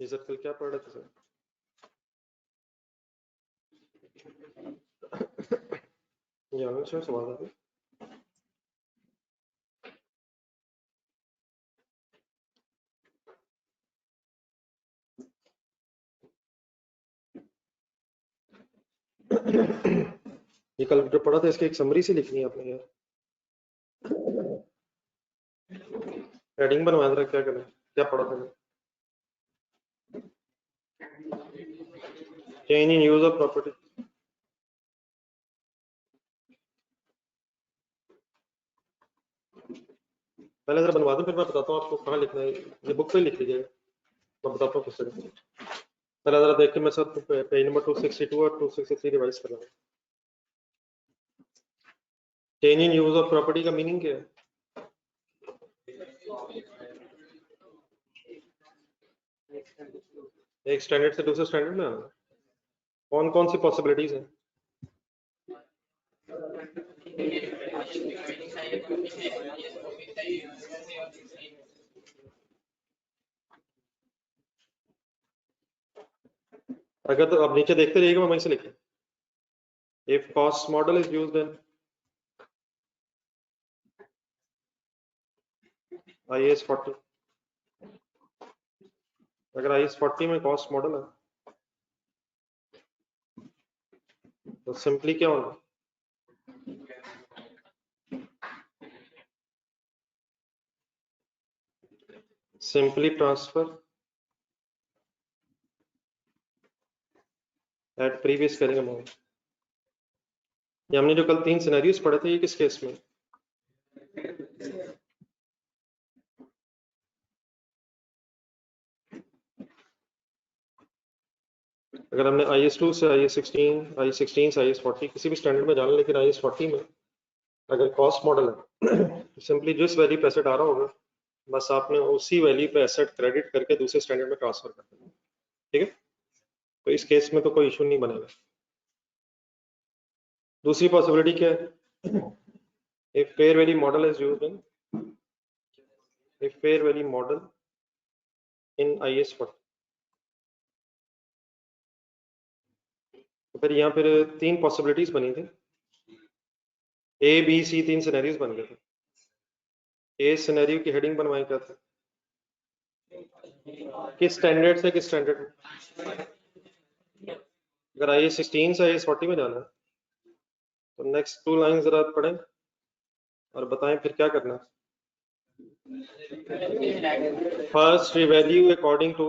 इज्जत कल क्या पढ़ रहे थे सर? यहाँ से सवाल है। ये कल जो पढ़ा था इसकी एक समरी सी लिखनी है आपने यार। हेडिंग बनवा रहा क्या करें, क्या पढ़ा था? Change in use of property. पहले जरा बनवा दो फिर मैं बताता हूँ आपको कहाँ लिखना है। ये बुक पे लिख लीजिएगा, मैं बताता हूँ किससे। पहले जरा देख के मैं सब पेज नंबर 262 और 263 रिवाइज कर रहा हूँ। Change in use of property का मीनिंग क्या है? एक स्टैंडर्ड से दूसरे स्टैंडर्ड में आना। कौन कौन सी पॉसिबिलिटीज हैं? अगर तो अब नीचे देखते रहिएगा, मैं वहीं से लिखे। If cost model is used in IAS 40, अगर IAS 40 में कॉस्ट मॉडल है तो सिंपली क्या होना? Simply transfer at previous carrying amount. ये हमने जो कल 3 सिनेरियोस पढ़े थे, ये किस केस में? अगर हमने IAS 2 से IAS 16, IAS 16 से IAS 40 किसी भी स्टैंडर्ड में जाना, लेकिन IAS 40 में अगर कॉस्ट मॉडल है तो सिंपली जिस वैल्यू पे एसेट आ रहा होगा बस आपने उसी वैल्यू पे एसेट क्रेडिट करके दूसरे स्टैंडर्ड में ट्रांसफर कर देना। ठीक है, तो इस केस में तो कोई इशू नहीं बनेगा। दूसरी पॉसिबिलिटी क्या है? If fair value model is used in, if fair value model in IAS 40, तो फिर यहाँ फिर 3 पॉसिबिलिटीज बनी थी। A B C 3 सिनेरियोस बन गए थे। ए सिनेरियो की हेडिंग बनवाई क्या था? किस स्टैंडर्ड से किस स्टैंडर्ड में? अगर IAS 16 से IAS 40 में जाना है तो नेक्स्ट 2 लाइन जरा पढ़ें और बताएं फिर क्या करना है। First revalue according to,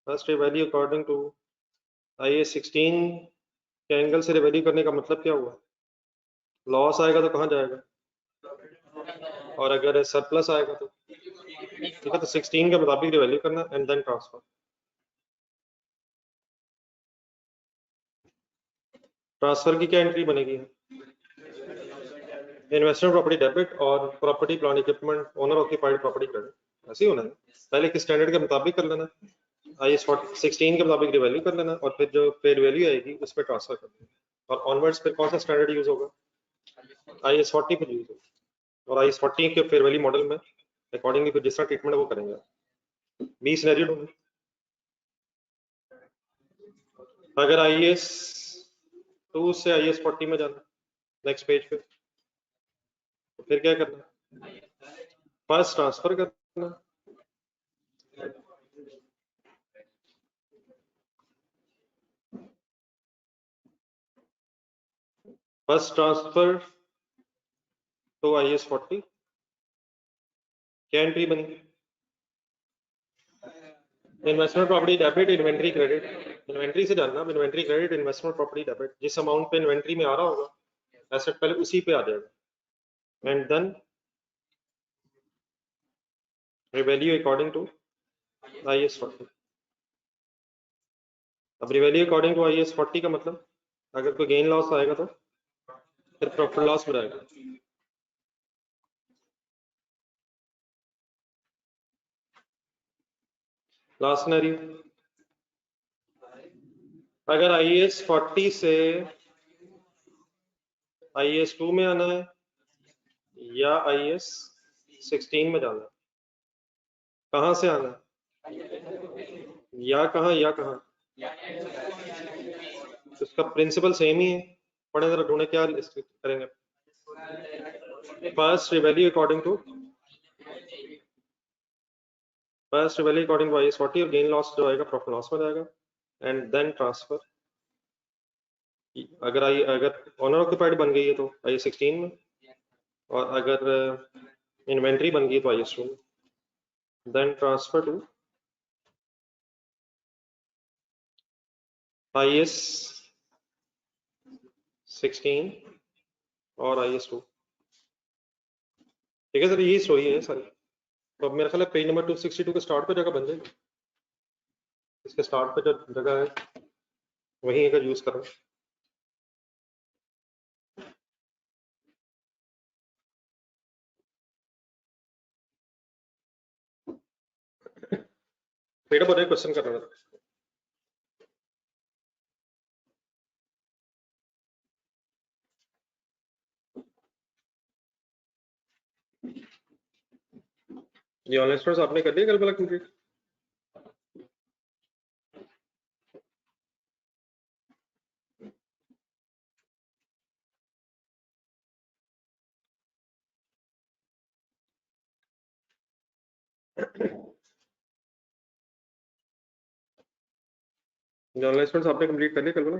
first revalue according to IAS 16 के एंगल से रिवैल्यू करने का मतलब क्या हुआ? लॉस आएगा तो कहाँ जाएगा, और अगर सरप्लस आएगा तो? ठीक है, तो 16 के मुताबिक रिवैल्यू करना एंड देन ट्रांसफर। ट्रांसफर की क्या एंट्री बनेगी? इन्वेस्टमेंट प्रॉपर्टी डेबिट और property plant equipment owner occupied property credit, ऐसे ही होना है। पहले किस स्टैंडर्ड के मुताबिक कर लेना, IAS 16 के मुताबिक रिवैल्यू कर लेना और फिर जो फेयर वैल्यू आएगी उस पर ट्रांसफर कर देना। और ऑनवर्ड्स फिर कौन सा स्टैंडर्ड यूज होगा? IAS 40 पर यूज होगा, और IAS 40 के फेयर वैल्यू मॉडल में अकॉर्डिंगली फिर जिस तरह ट्रीटमेंट है वो करेंगे। 20 सिनेरियो ढूंढो। अगर IAS 2 से IAS 40 में जाना नेक्स्ट पेज पे, तो फिर क्या करना? फर्स्ट ट्रांसफर करना, फर्स्ट ट्रांसफर टू IAS 40। क्या एंट्री बनी? Investment property debit inventory credit. Inventory से जानना, inventory credit investment property debit, जिस अमाउंट पे इन्वेंट्री में आ रहा होगा एसेट पहले उसी पे आ जाएगा and then revalue according to IAS 40। अब रिवैल्यू अकॉर्डिंग टू IAS 40 का मतलब अगर कोई गेन लॉस आएगा तो फिर प्रॉफिट लॉस में आएगा। लास्ट सिनेरियो, अगर IAS 40 से IAS 2 में आना है या IAS 16 में जाना है, कहाँ से आना, या कहाँ या कहाँ, तो इसका प्रिंसिपल सेम ही है। पढ़े जरा, ढूंढे क्या करेंगे। फर्स्ट वैल्यू अकॉर्डिंग टू आई 40 और गेन लॉस जो आएगा प्रॉफिट लॉस में जाएगा, एंड देन ट्रांसफर। अगर ऑनर ऑक्यूपाइड बन गई है तो आई 16 में, और अगर इन्वेंट्री बन गई तो आई 2 में, देन ट्रांसफर टू आई 16 और आई 2। ठीक है सर, यही स्टोरी है सारी। तो अब मेरा ख्याल है पेज नंबर 262 के स्टार्ट पे जगह बन जाएगी। इसके स्टार्ट पे जो जगह है वही अगर यूज करो। बेटा बोले क्वेश्चन कर रहा था। ये ऑनलाइन स्टोर्स आपने कर लिया कल वाला कंप्लीट? ये ऑनलाइन स्टोर्स आपने कंप्लीट कर लिया कल वाला?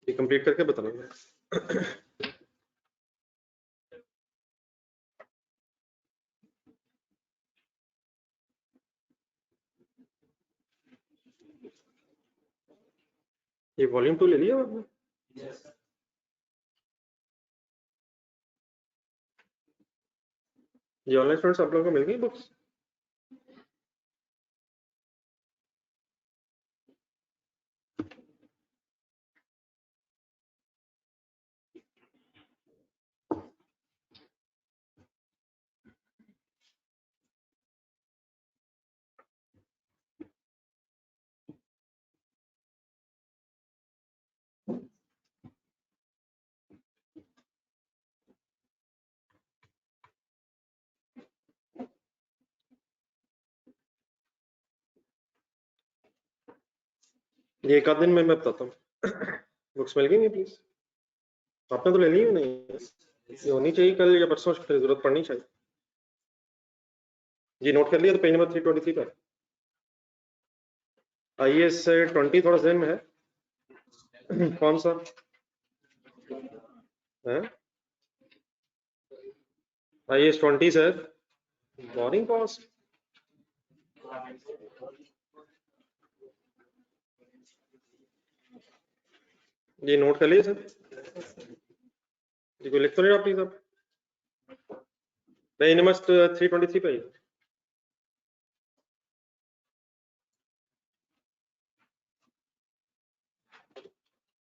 ये कंप्लीट करके बताना। ये वॉल्यूम 2 ले लिया आपने? जी ऑनलाइन स्टूडेंट्स आप लोगों को मिल गई बुक्स? ये एक आध दिन में मैं बताता हूँ। बुक्स मिल गई प्लीज? आपने तो ले ली नहीं? ये होनी चाहिए कल या परसों, फिर जरूरत पड़नी चाहिए। जी नोट कर लिया? तो पेज नंबर 323 पर IAS 20 थोड़ा जहन में है। कौन सा है? IAS 20 sir, borrowing cost. ये नोट कर लिया सर? जी कोई लिख तो नहीं रहा प्लीज आप? पेज नंबर 323 पे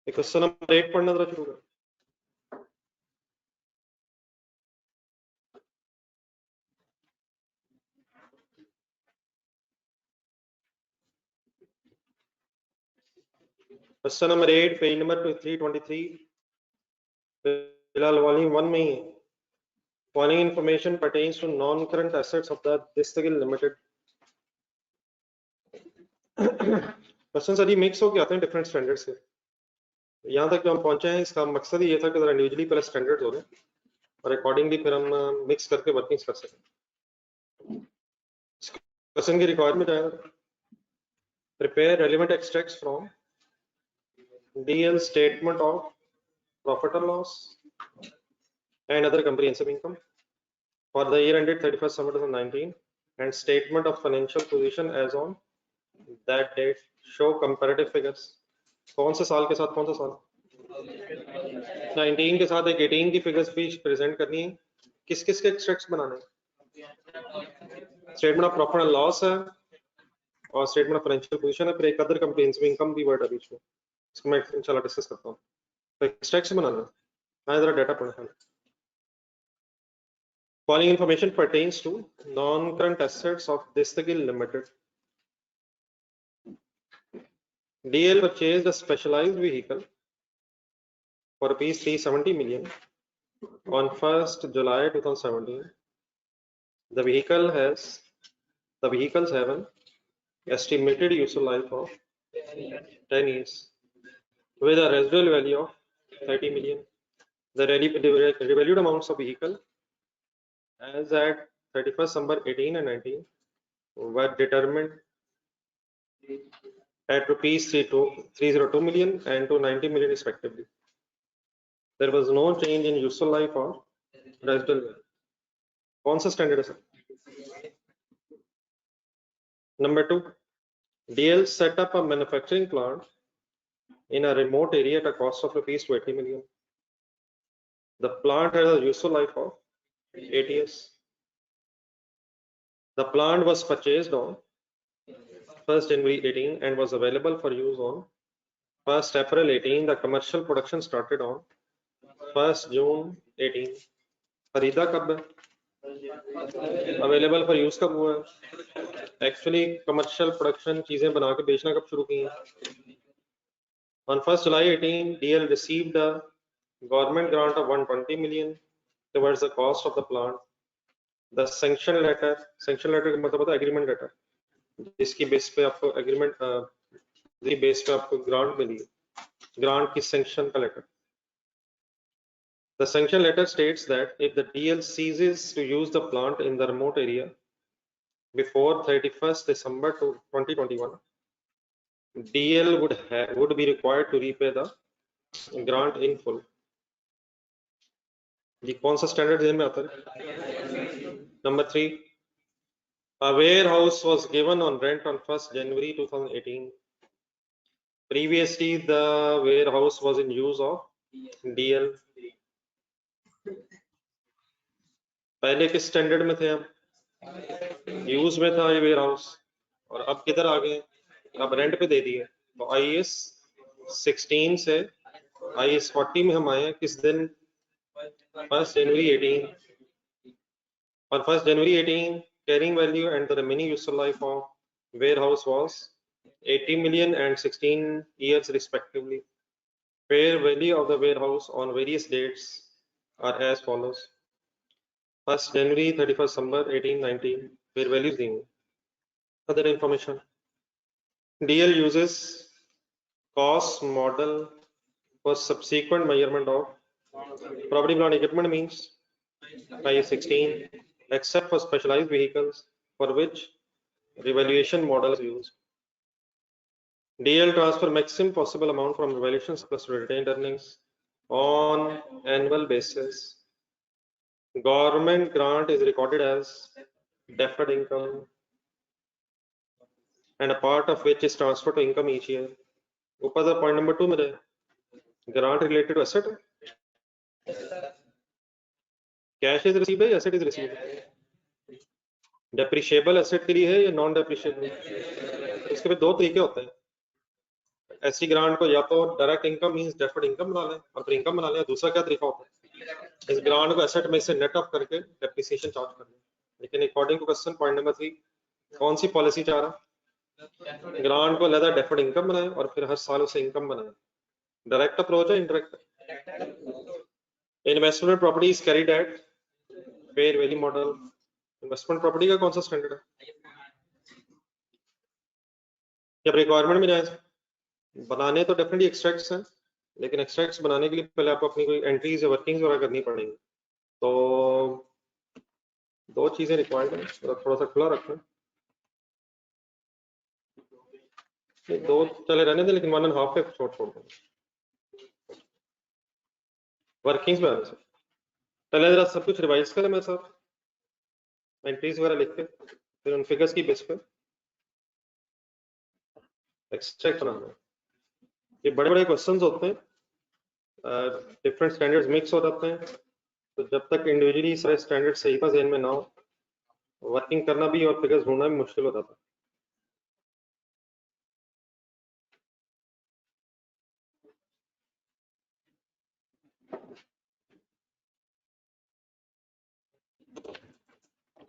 क्वेश्चन नंबर 8 पढ़ना जरा शुरू कर। क्वेश्चन नंबर 8 पेज नंबर 323 फिलहाल वॉल्यूम 1 में ही है। Following information pertains to non-current assets of the Distagil Limited. Question sir ये मिक्स होके आते हैं डिफरेंट स्टैंडर्ड से। यहाँ तक जो हम पहुंचे हैं इसका मकसद ही ये था कि जरा इंडिविजुअली पहले स्टैंडर्ड हो गए और अकॉर्डिंगली फिर हम मिक्स करके वर्किंग्स कर सकें। क्वेश्चन की रिक्वायरमेंट है prepare relevant extracts from DL statement of profit और loss and other comprehensive income for the year ended 31st December 2019 and statement of financial position as on that date show comparative figures. कौन से साल के साथ कौन सा साल? 19 के साथ एक 18 की फिगर्स भी प्रेजेंट करनी है। किस किस के एक्सट्रैक्ट्स बनाने हैं? Statement of profit and loss है और स्टेटमेंट ऑफ फाइनेंशियल पोजीशन है, फिर एक अदर कंप्रेहेंसिव इनकम भी वर्ड है बीच में, इसको मैं इंशाल्लाह डिस्कस करता हूँ। तो एक्सट्रैक्ट्स बनाना है, जरा डाटा पढ़ना है। Following information pertains to non-current assets of Distagil Limited. DL purchased a specialized vehicle for rupees 370 million on 1st July 2017. The vehicles have an estimated useful life of 10 years with a residual value of 30 million. The revalued amounts of vehicle as at 31st December 18 and 19 were determined at rupees 302 million and 290 million respectively. There was no change in useful life or residual value. कौन सा standard है sir? Number 2, DL set up a manufacturing plant in a remote area at a cost of rupees 20 million. The plant has a useful life of 8 years. The plant was purchased on 1st January 18 and was available for use on 1st April 18. The commercial production started on 1st June 18. खरीदा कब है? Available for use कब हुआ है? Actually commercial production चीजें बना के बेचना कब शुरू की हैं? On 1st July 18, DL received a government grant of 120 million towards the cost of the plant. The sanction letter का मतलब होता है एग्रीमेंट लेटर, जिसकी बेस पे आपको एग्रीमेंट जिसकी बेस पे आपको ग्रांट मिली, ग्रांट की सैंक्शन का letter. The sanction letter states that if the DL ceases to use the plant in the remote area before 31st December 2021, DL would be required to repay the grant in full. ये कौन सा standard जेन में आता है? Number 3, a warehouse was given on rent on 1st January 2018. Previously, the warehouse was in use of DL. पहले किस standard में थे हम? यूज में था ये वेयर हाउस, और अब किधर आ गए? अब रेंट पे दे दिए। तो IAS 16 से IAS 40 में हम आए हैं किस दिन? 1 जनवरी 18। और 1 जनवरी 18 carrying value and the remaining useful life of warehouse was 80 million and 16 years respectively. Fair value of the warehouse on various dates are as follows: 1 January, 31st December 1819, fair values दी हुई। Other information: DL uses cost model for subsequent measurement of property, plant, equipment means IAS 16, except for specialized vehicles for which revaluation model is used. DL transfer maximum possible amount from revaluation surplus to retained earnings on annual basis. Government grant is recorded as deferred income and a part of which is transferred to income each year. ऊपर the point number 2 में grant related to asset, cash is received है, asset is received है। Depreciable asset के लिए है या non depreciable? इसके भी दो तरीके होते हैं। ऐसी ग्रांट को या तो direct income means deferred income बना लें और फिर इनकम बना लें। दूसरा क्या तरीका होता है? इस ग्रांट को एसेट में से नेट ऑफ करके डेप्रिसिएशन चार्ज कर लें। लेकिन according to question point number 3, कौन सी पॉलिसी चाह रहा? ग्रांट को लेदा डेफर्ड इनकम बनाए और फिर हर साल उसे इनकम बनाए। डायरेक्ट अप्रोच है indirect? Investment property is carried at fair value model. Investment property का कौन सा स्टैंडर्ड है? जब रिक्वायरमेंट में जाए बनाने तो डेफिनेटली एक्सट्रैक्ट्स हैं, लेकिन एक्सट्रैक्ट्स बनाने के लिए पहले आपको अपनी कोई एंट्रीज या वर्किंग्स वगैरह करनी पड़ेंगी। तो दो चीजें रिक्वायर्ड हैं, थोड़ा सा खुला रखें। दो चले रहने दें, लेकिन 1.5 पे छोड़ दें वर्किंग्स में आने से पहले। जरा सब कुछ रिवाइज करें मेरे साथ, एंट्रीज वगैरह लिख के, फिर उन फिगर्स की बेस पे एक्सट्रैक्ट बनाना है। ये बड़े बड़े क्वेश्चंस होते हैं, डिफरेंट स्टैंडर्ड्स मिक्स हो जाते हैं, तो जब तक इंडिविजुअली सारे स्टैंडर्ड सही था ज़हन में ना हो, वर्किंग करना भी और फिगर्स ढूंढना भी मुश्किल हो जाता है।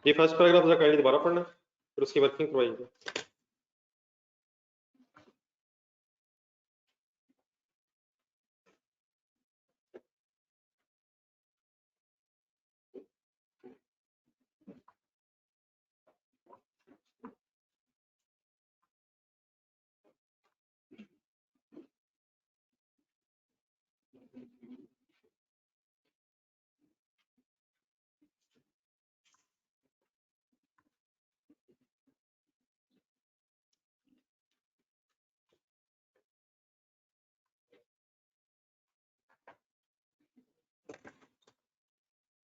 ये फर्स्ट पैराग्राफ जरा काइंडली दोबारा पढ़ना, फिर उसकी वर्किंग करवाइएगा।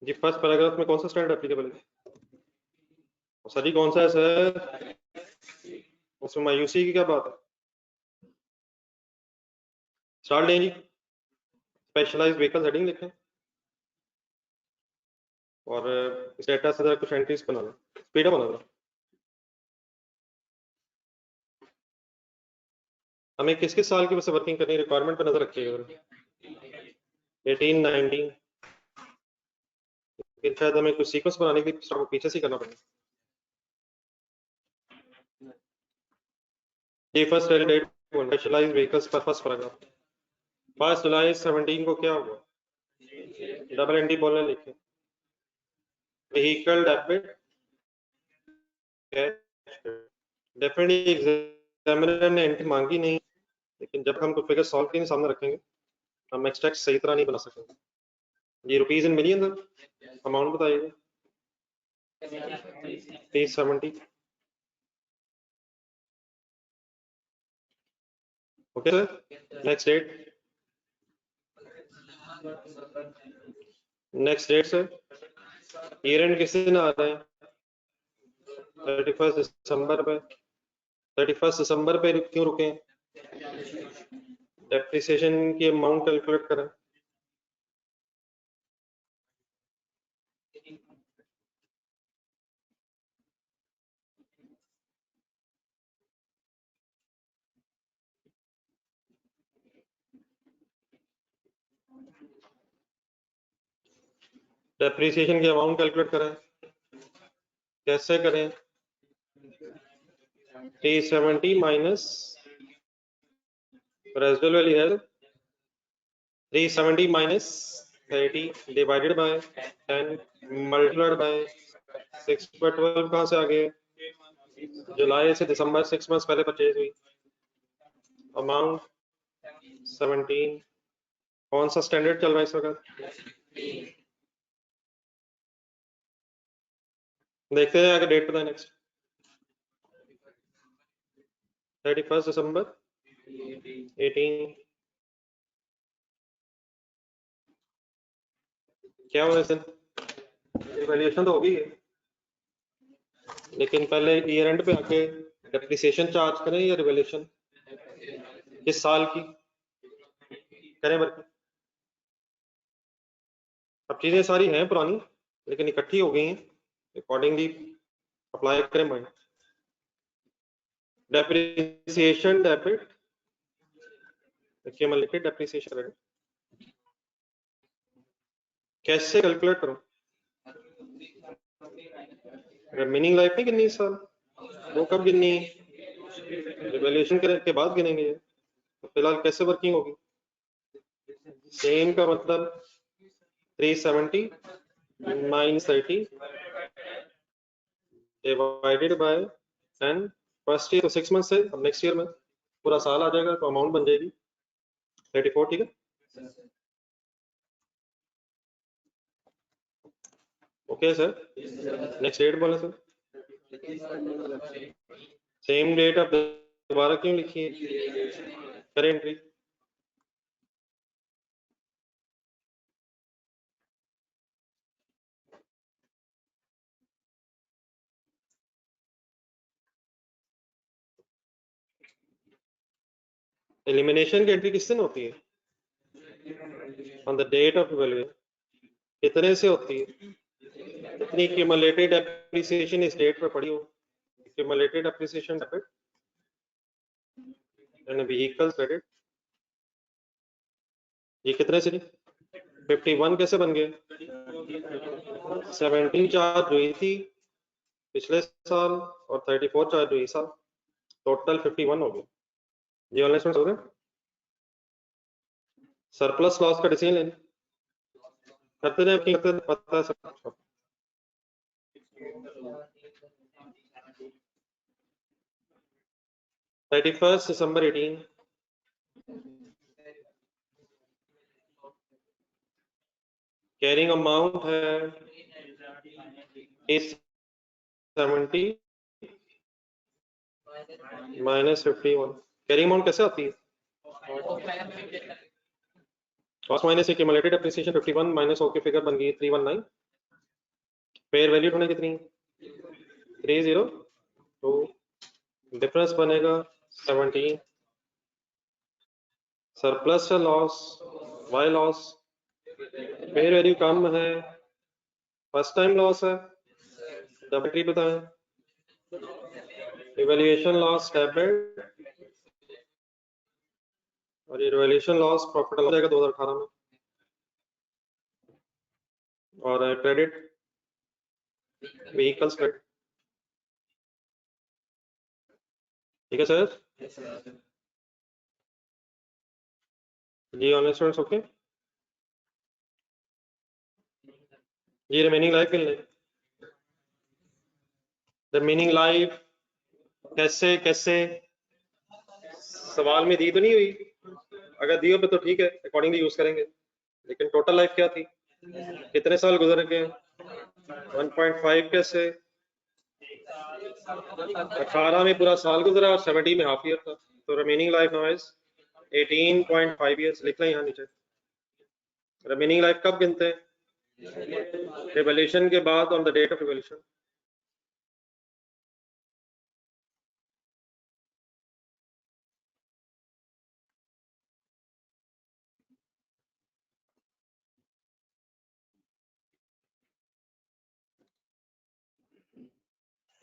जी फर्स्ट पैराग्राफ में कौन सा स्टैंडर्ड एप्लीकेबल है? सर जी कौन सा है सर? उसमें मायूसी की क्या बात है? स्टार्ट लें जी, स्पेशलाइज्ड व्हीकल हेडिंग लिखें और इस डेटा से जरा कुछ एंट्रीज बना लो, स्पीड बना लो। हमें किस किस साल की वजह से वर्किंग करनी है, रिक्वायरमेंट पे नजर रखिएगा। 18, 19, फिर शायद हमें कुछ सीक्वेंस बनाने के लिए पीछे से करना पड़ेगा। ये फर्स्ट डेट स्पेशलाइज्ड व्हीकल्स पर फर्स्ट पैराग्राफ। 1 जुलाई 17 को क्या हुआ? डबल एंटी बोलने लिखे, व्हीकल डेबिट डेफिनेटली एग्जामिनर ने एंट्री मांगी नहीं, लेकिन जब हम कुछ फिगर सॉल्व के सामने रखेंगे हम एक्सट्रैक्ट सही तरह नहीं बना सकेंगे। ये रुपीज इन मिलियन अमाउंट बताइएगा। 370। Okay sir, next date. Next date sir, year end किस दिन आ रहे हैं? 31 दिसंबर पे। 31 दिसंबर पे क्यों रुके? डेप्रिसिएशन की अमाउंट कैलकुलेट करें। डेप्रिसिएशन की अमाउंट कैलकुलेट करें, कैसे करें? 370 माइनस रेजिडुअल वैल्यू है 370 minus 30 divided by 10 multiplied by 6/12 कहाँ से आ गए? जुलाई से दिसंबर 6 मंथ्स पहले परचेज हुई। अमाउंट 17। कौन सा स्टैंडर्ड चल रहा है इस वक्त? देखते हैं आगे डेट पता है नेक्स्ट 31 दिसंबर 18। क्या हुआ इस दिन? वैल्यूएशन तो होगी, लेकिन पहले ईयर एंड पे आके डेप्रिसिएशन चार्ज करें या रिवैल्यूएशन किस साल की करें? बल्कि अब चीजें सारी हैं पुरानी लेकिन इकट्ठी हो गई हैं, अकॉर्डिंगली अप्लाई करें mind. Depreciation debit accumulated depreciation credit कैसे कैलकुलेट करूं? रिमेनिंग लाइफ नहीं गिननी इस साल, वो कब गिननी है? रिवैल्यूएशन के बाद गिनेंगे ये। तो फिलहाल कैसे वर्किंग होगी? सेम का मतलब 370 minus 30 divided by 10। First year तो 6 मंथ से, अब नेक्स्ट ईयर में पूरा साल आ जाएगा तो अमाउंट बन जाएगी 34। ठीक है, ओके सर। नेक्स्ट डेट बोले सर। सेम डेट आप दोबारा क्यों लिखी है? करें एंट्री। एलिमिनेशन की एंट्री किस दिन होती है? On the date of evaluation. कितने से होती है? इतनी क्यूमुलेटेड एप्रिसिएशन इस डेट पर पड़ी हो। Cumulated appreciation debit and vehicle credit. ये कितने से? 51 कैसे बन गए? 17 चार्ज हुई थी पिछले साल और 34 चार्ज हुई साल, टोटल 51 हो गए। ये वाले हो गए। सरप्लस लॉस का डिसीजन लेना करते रहे, पता है सब। December 18 कैरिंग अमाउंट है 870 माइनस 51। कैरिंग अमाउंट कैसे आती है? Cost minus accumulated appreciation 51 minus okay figure बन गई 319। फेयर वैल्यू होने कितनी? 302। डिफरेंस बनेगा 17। Surplus loss why loss. Fair value कम है, फर्स्ट टाइम लॉस है, डबल बताएं। इवैल्यूएशन लॉस डेबिट और ये रिवैल्यूएशन लॉस प्रॉफिट हो जाएगा 2018 में। और क्रेडिट व्हीकल्स क्रेडिट। ठीक है सर जी। ऑनलाइन स्टूडेंट्स ओके जी। रिमेनिंग लाइफ कितने? रिमेनिंग लाइफ कैसे कैसे सवाल में दी तो नहीं हुई? अगर दी हो तो ठीक है, अकॉर्डिंगली यूज करेंगे। लेकिन टोटल लाइफ क्या थी? कितने साल गुजर गए? 1.5 कैसे? 18 में पूरा साल गुजरा और 70 में हाफ ईयर था, तो remaining life now is 18.5 years. लिख लें यहाँ नीचे। रिमेनिंग लाइफ कब गिनते हैं? रिवैल्यूएशन के बाद, on the date of revaluation.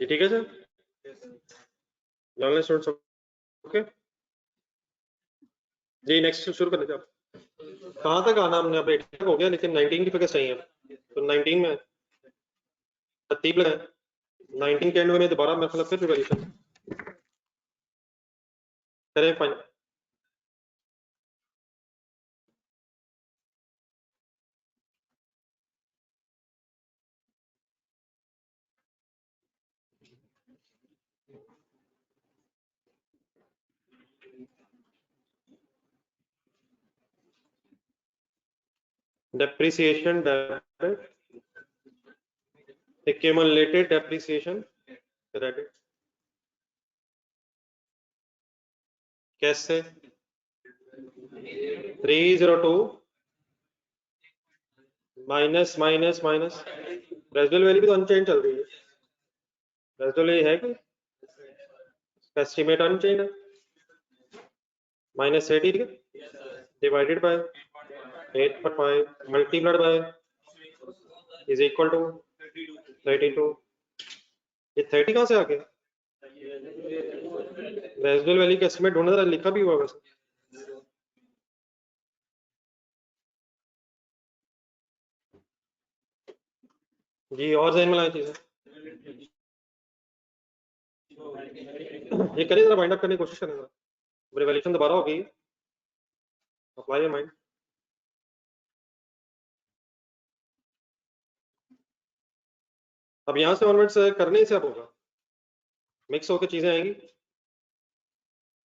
ये ठीक है सर? ऑनलाइन स्टूडेंट्स ओके जी। नेक्स्ट शुरू कर लीजिए आप। कहाँ तक आना हमने? अब 8 हो गया लेकिन 19 की फिगर चाहिए। तो 19 में 30 लगाए, 19 के एंड में दोबारा मैं फिर रिवैल्यूएशन करें final. Depreciation debit, accumulated depreciation credit, कैसे 302 minus minus minus residual value भी तो अनचेंज चल रही है, रेजिडुअल वैल्यू है कि एस्टिमेट अनचेंज है, minus 80 divided by 8/5 multiplied by is equal to 32। ये 30 कहाँ से आ गया? रेजिडुअल वैल्यू का एस्टिमेट ढूंढना था, लिखा भी हुआ वैसे। जी और जहन में लाए चीजें, ये करिए जरा, वाइंड अप करने की कोशिश करें जरा। रिवैल्यूएशन दोबारा हो गई, अप्लाई योर माइंड। अब यहाँ से ऑनवर्ड्स करने से अब होगा, मिक्स होकर चीजें आएंगी,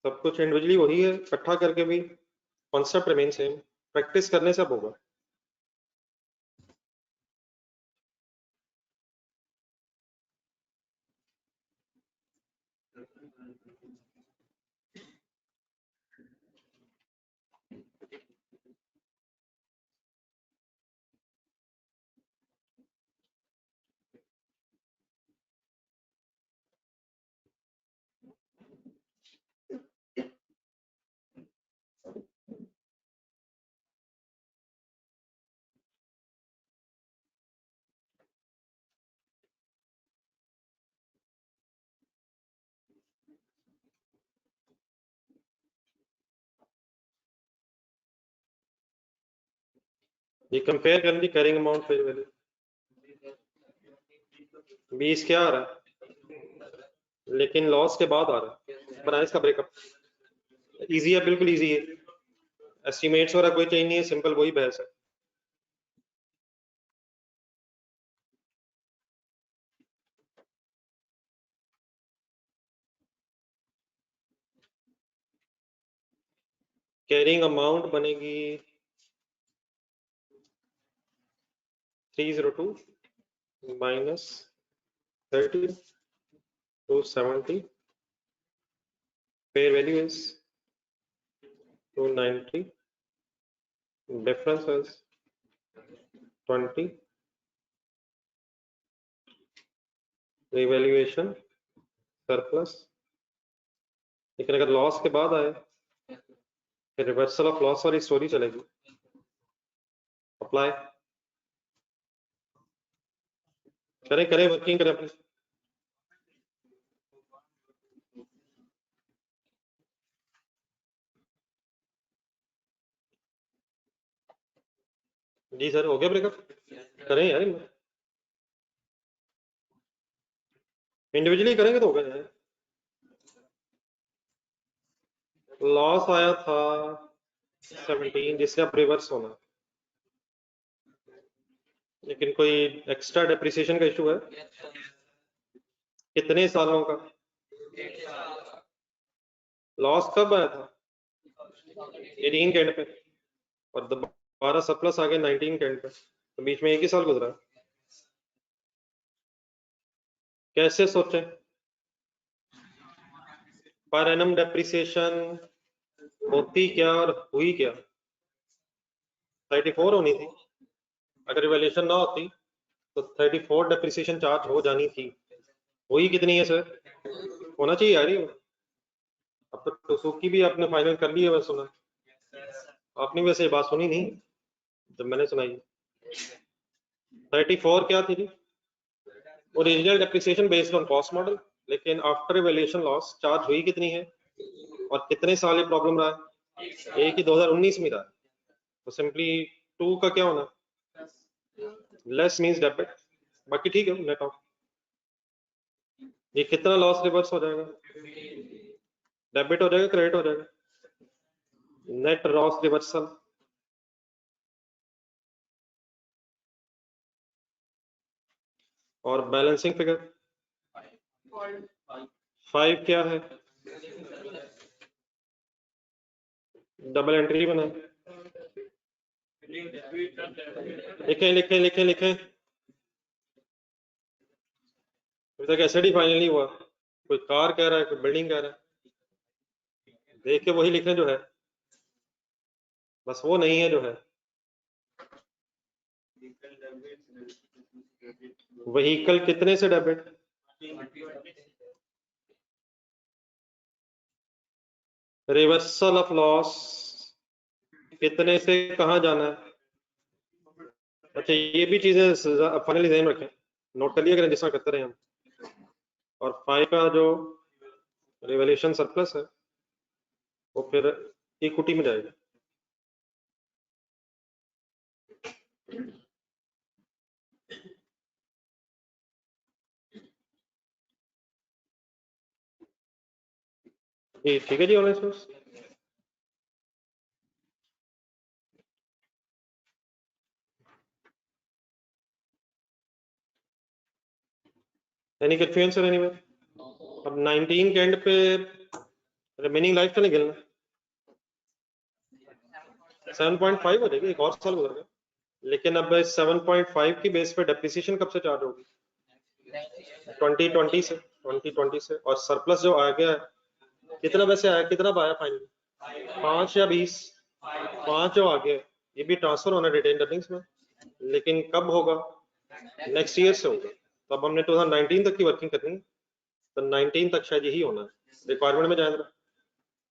सब कुछ इंडिविजुअली वही है, इकट्ठा करके भी कॉन्सेप्ट रिमेन सेम, प्रैक्टिस करने से अब होगा। ये कंपेयर करने की कैरिंग अमाउंट फेयर वैल्यू 20 क्या आ रहा है, लेकिन लॉस के बाद आ रहा है, बनाए इसका ब्रेकअप। इजी है, बिल्कुल इजी है, एस्टिमेट्स वगैरह कोई चेंज नहीं है, सिंपल वही बहस है। कैरिंग अमाउंट बनेगी 302 minus 30 to 70, fair value is 290, difference is 20, revaluation surplus। लेकिन अगर लॉस के बाद आए फिर रिवर्सल ऑफ लॉस वाली स्टोरी चलेगी। अप्लाई करें करें, वर्किंग करें अपनी। जी सर, हो गया ब्रेकअप? करें यार, इंडिविजुअली करेंगे तो होगा यार। लॉस आया था 17 जिससे अब रिवर्स होना, लेकिन कोई एक्स्ट्रा डेप्रिसिएशन का इशू है। कितने सालों का लॉस कब आया था? 18 के एंड पे, और दोबारा सरप्लस आ गया 19 के एंड पे, तो बीच में एक ही साल गुजरा। कैसे सोचें? पर एनम डेप्रिसिएशन होती क्या और हुई क्या? 34 होनी थी, अगर रिवैल्यूएशन ना होती तो 34 डेप्रिसिएशन चार्ज हो जानी थी। हुई कितनी है सर? होना चाहिए यार ये। अब तो टोसुकी भी आपने फाइनल कर ली है, मैं सुना। आपने वैसे ये बात सुनी नहीं जब मैंने सुनाई। 34 क्या थी? Original depreciation based on cost model, लेकिन आफ्टर रिवैल्यूएशन लॉस चार्ज हुई कितनी है और कितने साल ये प्रॉब्लम रहा है? एक ही 2019 में रहा है, तो सिंपली 2 का क्या होना, लेस मींस डेबिट, बाकी ठीक है नेट ऑफ। ये कितना लॉस रिवर्स हो जाएगा? डेबिट हो जाएगा, क्रेडिट हो जाएगा, नेट लॉस रिवर्सल। और बैलेंसिंग फिगर 5 क्या है? डबल एंट्री बना, लिखें लिखें लिखें लिखें। अभी तक एसेट ही फाइनल नहीं हुआ, कोई कार कह रहा है, कोई बिल्डिंग कह रहा है, देख के वही लिखें जो है, बस वो नहीं है जो है। व्हीकल कितने से डेबिट? रिवर्सल ऑफ लॉस कितने से कहां जाना है? अच्छा ये भी चीजें फाइनली ध्यान रखें, नोट कर लिया करें जिस तरह करते रहे हम। और 5 का जो रिवैल्यूएशन सरप्लस है वो फिर इक्विटी में जाएगा। जी ठीक है जी, online source. Any confusion sir anywhere? अब 19 के एंड पे रिमेनिंग लाइफ तो नहीं गिनना, 7.5 हो जाएगी, एक और साल गुजर गया। लेकिन अब 7.5 की बेस पे डेप्रिसिएशन कब से चार्ज होगी? 2020 से, 2020 से। और सरप्लस जो आ गया है कितना वैसे आया, कितना पाया फाइनली? 5 या 20? 5 जो आ गया ये भी ट्रांसफर होना रिटेन अर्निंग्स में, लेकिन कब होगा? नेक्स्ट ईयर से होगा। तो अब हमने 2019 तक की वर्किंग करनी है, तो 19 तक शायद यही होना है। रिक्वायरमेंट में जाए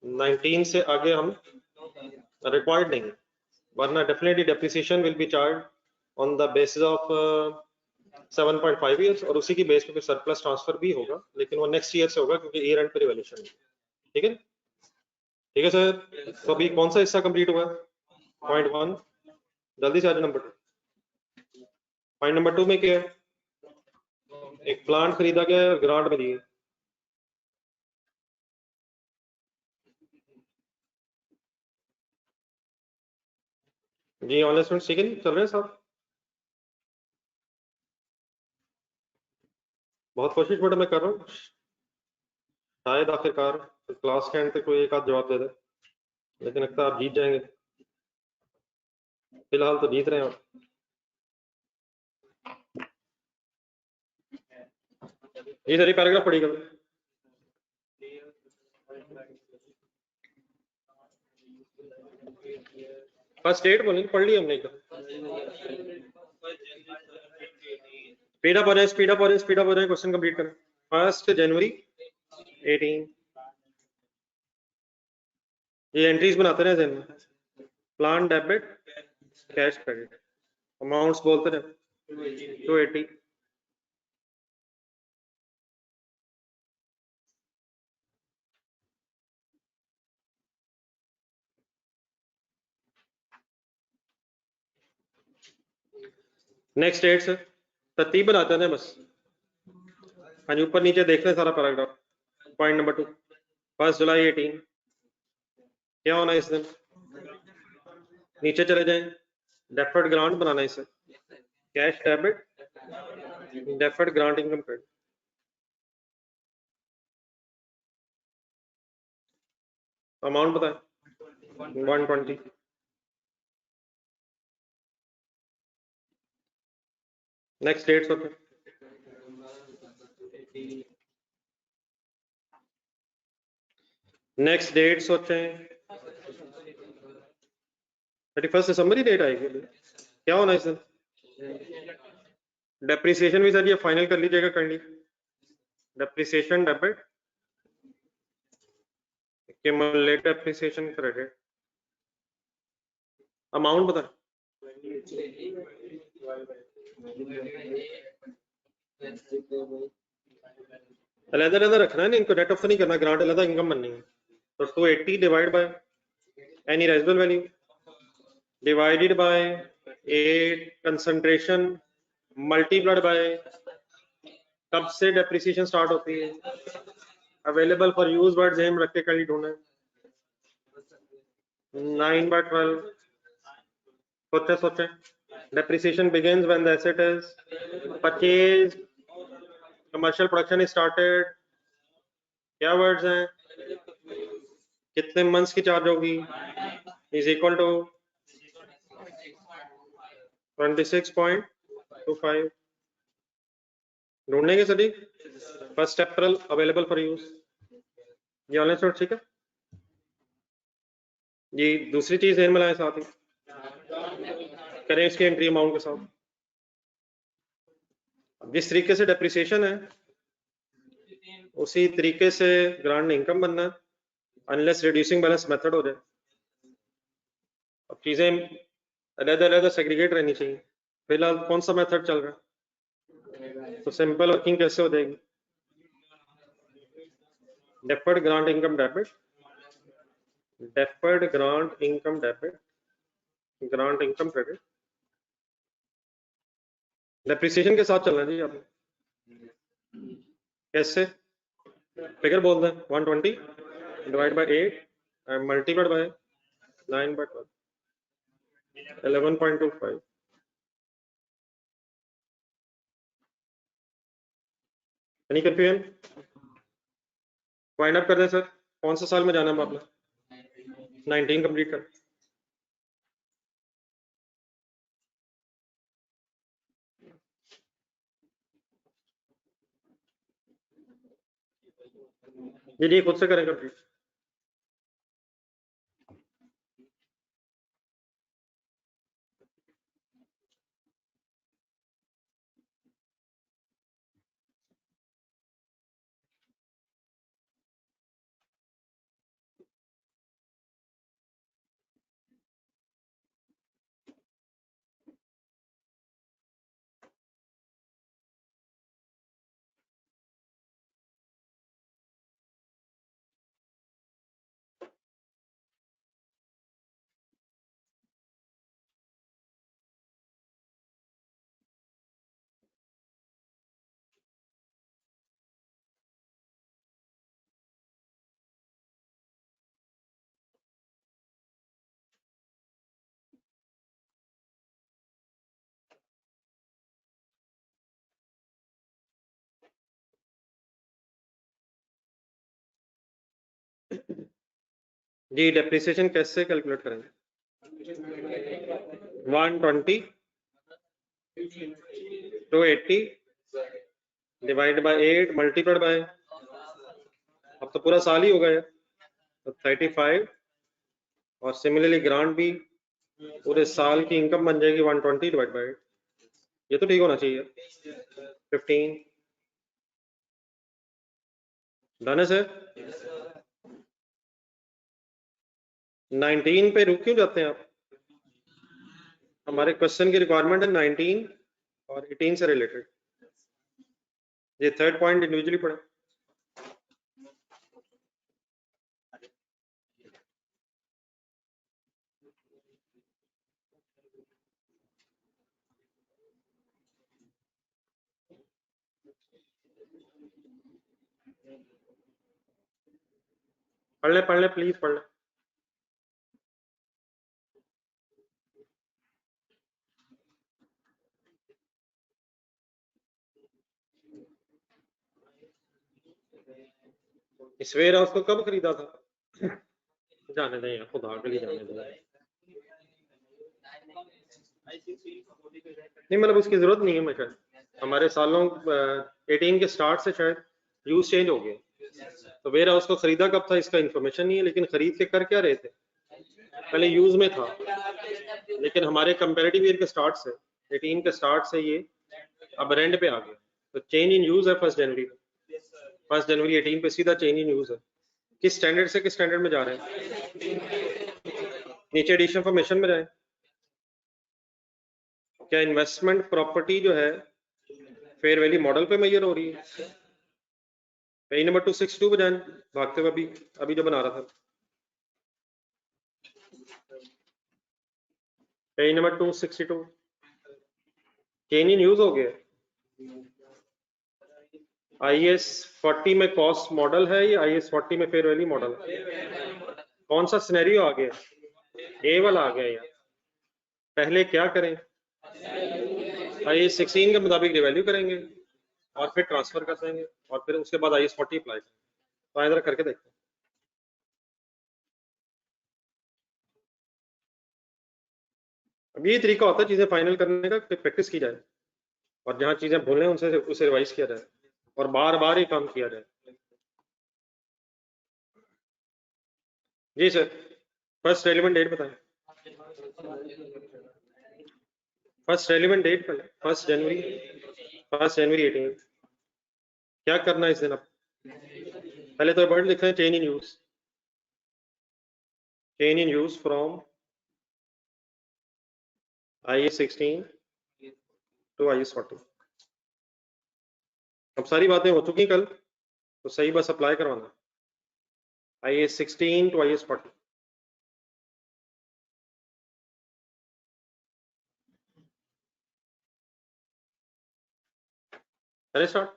19 से आगे हम रिक्वायर्ड नहीं, वरना definitely depreciation will be charge on the basis of 7.5 years, और उसी की बेस पे फिर सरप्लस ट्रांसफर भी होगा, लेकिन वो नेक्स्ट ईयर से होगा क्योंकि ईयर एंड पे रिवैल्यूएशन है। ठीक है, ठीक है सर। तो अभी कौन सा हिस्सा कंप्लीट हुआ? पॉइंट 1, जल्दी से आ जाओ नंबर 2। पॉइंट नंबर 2 में क्या है? एक प्लांट खरीदा गया है और ग्रांट में दी है। जी ऑनलाइन स्टूडेंट ठीक है, चल रहे हैं साहब? बहुत कोशिश बट मैं कर रहा हूँ, शायद आखिरकार क्लास के एंड तक कोई एक आध जवाब दे दे, लेकिन लगता है आप जीत जाएंगे। फिलहाल तो जीत रहे हैं आप। ये सारी पैराग्राफ पढ़ी करो। फर्स्ट डेट बोलेंगे, पढ़ ली हमने एकदम। स्पीड अप हो जाए, स्पीड अप हो जाए, स्पीड अप हो जाए, क्वेश्चन कंप्लीट करें। 1 जनवरी 18, ये एंट्रीज बनाते रहे दिन में। Plan debit, cash credit, amounts बोलते रहे। 280, नेक्स्ट डेट से तरतीब बनाते हैं बस। हाँ जी, ऊपर नीचे देख लें सारा पैराग्राफ। पॉइंट नंबर 2, 1 जुलाई 18, क्या होना है इस दिन? नीचे चले जाएं, डेफर्ड ग्रांट बनाना है इसे, cash debit, deferred grant income credit. Amount बताएं, 120। नेक्स्ट डेट होते नेक्स्ट डेट सोचे 31 दिसंबर ही डेट आएगी। क्या होना है इस दिन? डेप्रिसिएशन भी सर ये फाइनल कर लीजिएगा kindly. Depreciation debit, cumulated depreciation credit. Amount बता, अलग अलग रखना है ना इनको, नेट ऑफ नहीं करना, ग्रांट अलग इनकम बननी है। तो 280 divide by any residual value divided by 8 concentration multiplied by कब से डेप्रिसिएशन स्टार्ट होती है, अवेलेबल फॉर यूज वर्ड जेम रख के कहीं ढूंढे 9/12 सोचे सोचे depreciation begins when the asset is purchased, commercial production is started, क्या वर्ड्स हैं, कितने मंथ्स की चार्ज होगी, इज इक्वल टू 26.25 ढूंढने के सभी 1 अप्रैल अवेलेबल फॉर यूज, ये ऑनलाइन स्टोर ठीक है। ये दूसरी चीज ध्यान में लाए साथ ही करें इसके एंट्री अमाउंट के साथ। जिस तरीके से डेप्रिसिएशन है उसी तरीके से ग्रांट इनकम बनना है, अनलेस रिड्यूसिंग बैलेंस मेथड हो जाए। अब चीजें अलग-अलग सेग्रीगेट रहनी चाहिए। फिलहाल कौन सा मेथड चल रहा है, तो सिंपल वर्किंग कैसे हो जाएगी, deferred grant income debit, deferred grant income debit, grant income credit, depreciation के साथ चलना जी आपने। कैसे फिगर बोल दें 120 divide by 8 and multiplied by 9/12 11.25। Any confusion, wind up कर दें सर। कौन सा साल में जाना है आपने, 19 कंप्लीट कर। जी खुद से करें कंप्लीट। जी डेप्रिसिएशन कैसे कैलकुलेट करेंगे, 120 280 डिवाइड बाय 8 मल्टीप्लाइड बाय, अब तो पूरा साल ही हो गया तो 35, और सिमिलरली ग्रांट भी पूरे साल की इनकम बन जाएगी 120 डिवाइड बाय 8। ये तो ठीक होना चाहिए 15। डन है सर। 19 पे रुक क्यों जाते हैं आप, हमारे क्वेश्चन की रिक्वायरमेंट है 19 और 18 से रिलेटेड। ये थर्ड पॉइंट इंडिविजुअली पढ़े। पढ़ ले प्लीज पढ़ ले। इस वेयर हाउस को कब खरीदा था, जाने दें यार, खुदा के लिए जाने दें। नहीं मतलब उसकी जरूरत नहीं है, मैं शायद हमारे सालों 18 के स्टार्ट से शायद यूज चेंज हो गया, तो वेयर हाउस को खरीदा कब था इसका इंफॉर्मेशन नहीं है, लेकिन खरीद के कर क्या रहे थे, पहले यूज में था, लेकिन हमारे कंपैरेटिव ईयर के स्टार्ट से 18 के स्टार्ट से ये अब रेंट पे आ गया, तो चेंज इन यूज है 1 जनवरी 18 पे सीधा चेंज इन यूज है। किस स्टैंडर्ड से किस स्टैंडर्ड में जा रहे हैं, नीचे एडिशन इंफॉर्मेशन में जाए। क्या इन्वेस्टमेंट प्रॉपर्टी जो है फेयर वैल्यू मॉडल पे मेजर हो रही है, पेज नंबर 262 पे जाए, भागते हुए अभी जो बना रहा था, page number 262 change in use हो गया। IAS 40 में कॉस्ट मॉडल है या IAS 40 में फेयर वैल्यू मॉडल है? कौन सा सिनेरियो आ गया? ए वाला आ गया यहाँ। पहले क्या करें? IAS 16 के मुताबिक रिवैल्यू करेंगे और फिर ट्रांसफर कर देंगे और फिर उसके बाद IAS 40 अप्लाई करेंगे। तो इधर करके देखते हैं। अब ये तरीका होता है चीजें फाइनल करने का, प्रैक्टिस की जाए और जहां चीजें भूलें उनसे उसे रिवाइज किया जाए और बार बार ये काम किया जाए। जी सर, फर्स्ट रेलिवेंट डेट बताएं। फर्स्ट रेलिवेंट डेट पहले 1 जनवरी 18। क्या करना है इस दिन? अब पहले तो वर्ड लिख रहे हैं change in use, change in use from IAS 16 to IAS 40। अब सारी बातें हो चुकी कल, तो सही बस अप्लाई करवाना IAS 16 टू IAS 40। अरे स्टार्ट।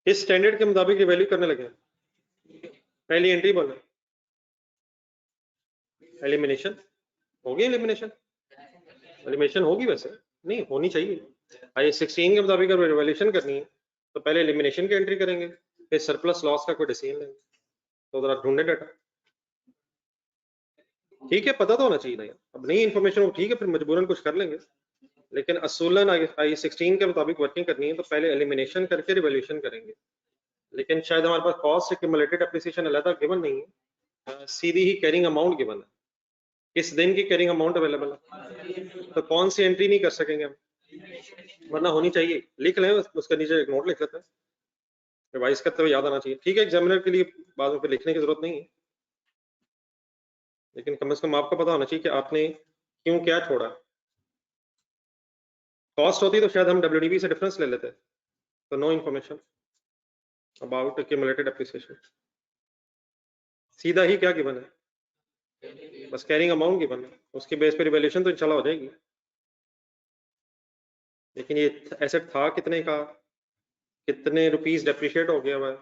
इस स्टैंडर्ड के मुताबिक रिवैल्यू करने लगे। पहली एंट्री बोले एलिमिनेशन होगी। एलिमिनेशन होगी, वैसे नहीं होनी चाहिए। IAS 16 के मुताबिक अगर रिवैल्यूएशन करनी है तो पहले एलिमिनेशन की एंट्री करेंगे, फिर सरप्लस लॉस का कोई डिसीजन लेंगे। तो जरा ढूंढे डाटा। ठीक है, पता तो होना चाहिए ना यार। अब नई इन्फॉर्मेशन हो, ठीक है, फिर मजबूरन कुछ कर लेंगे, लेकिन असूलन IAS 16 के मुताबिक वर्किंग करनी है तो पहले एलिमिनेशन करके रिवैल्यूएशन करेंगे। लेकिन शायद हमारे पास कॉस्ट एक्यूमुलेटेड एप्रिसिएशन अलग गिवन नहीं है, सीधी ही कैरिंग अमाउंट गिवन है। किस दिन की कैरिंग अमाउंट अवेलेबल है, तो कौन सी एंट्री नहीं कर सकेंगे हम, वरना होनी चाहिए। लिख लें, उसके नीचे एक नोट लिख लेते हैं, रिवाइज करते हुए याद आना चाहिए। ठीक है, एग्जामिनर के लिए बाद में लिखने की जरूरत नहीं है, लेकिन कम से कम आपको पता होना चाहिए कि आपने क्यों क्या छोड़ा। कॉस्ट होती तो शायद हम WDV से डिफरेंस ले लेते, तो no information about accumulated appreciation. सीधा ही क्या गिवन है, बस कैरिंग अमाउंट गिवन है, उसके बेस पे रिवैल्यूएशन तो इंशाल्लाह हो जाएगी। लेकिन ये एसेट था कितने का, कितने रुपीस डेप्रिशिएट हो गया हुआ है,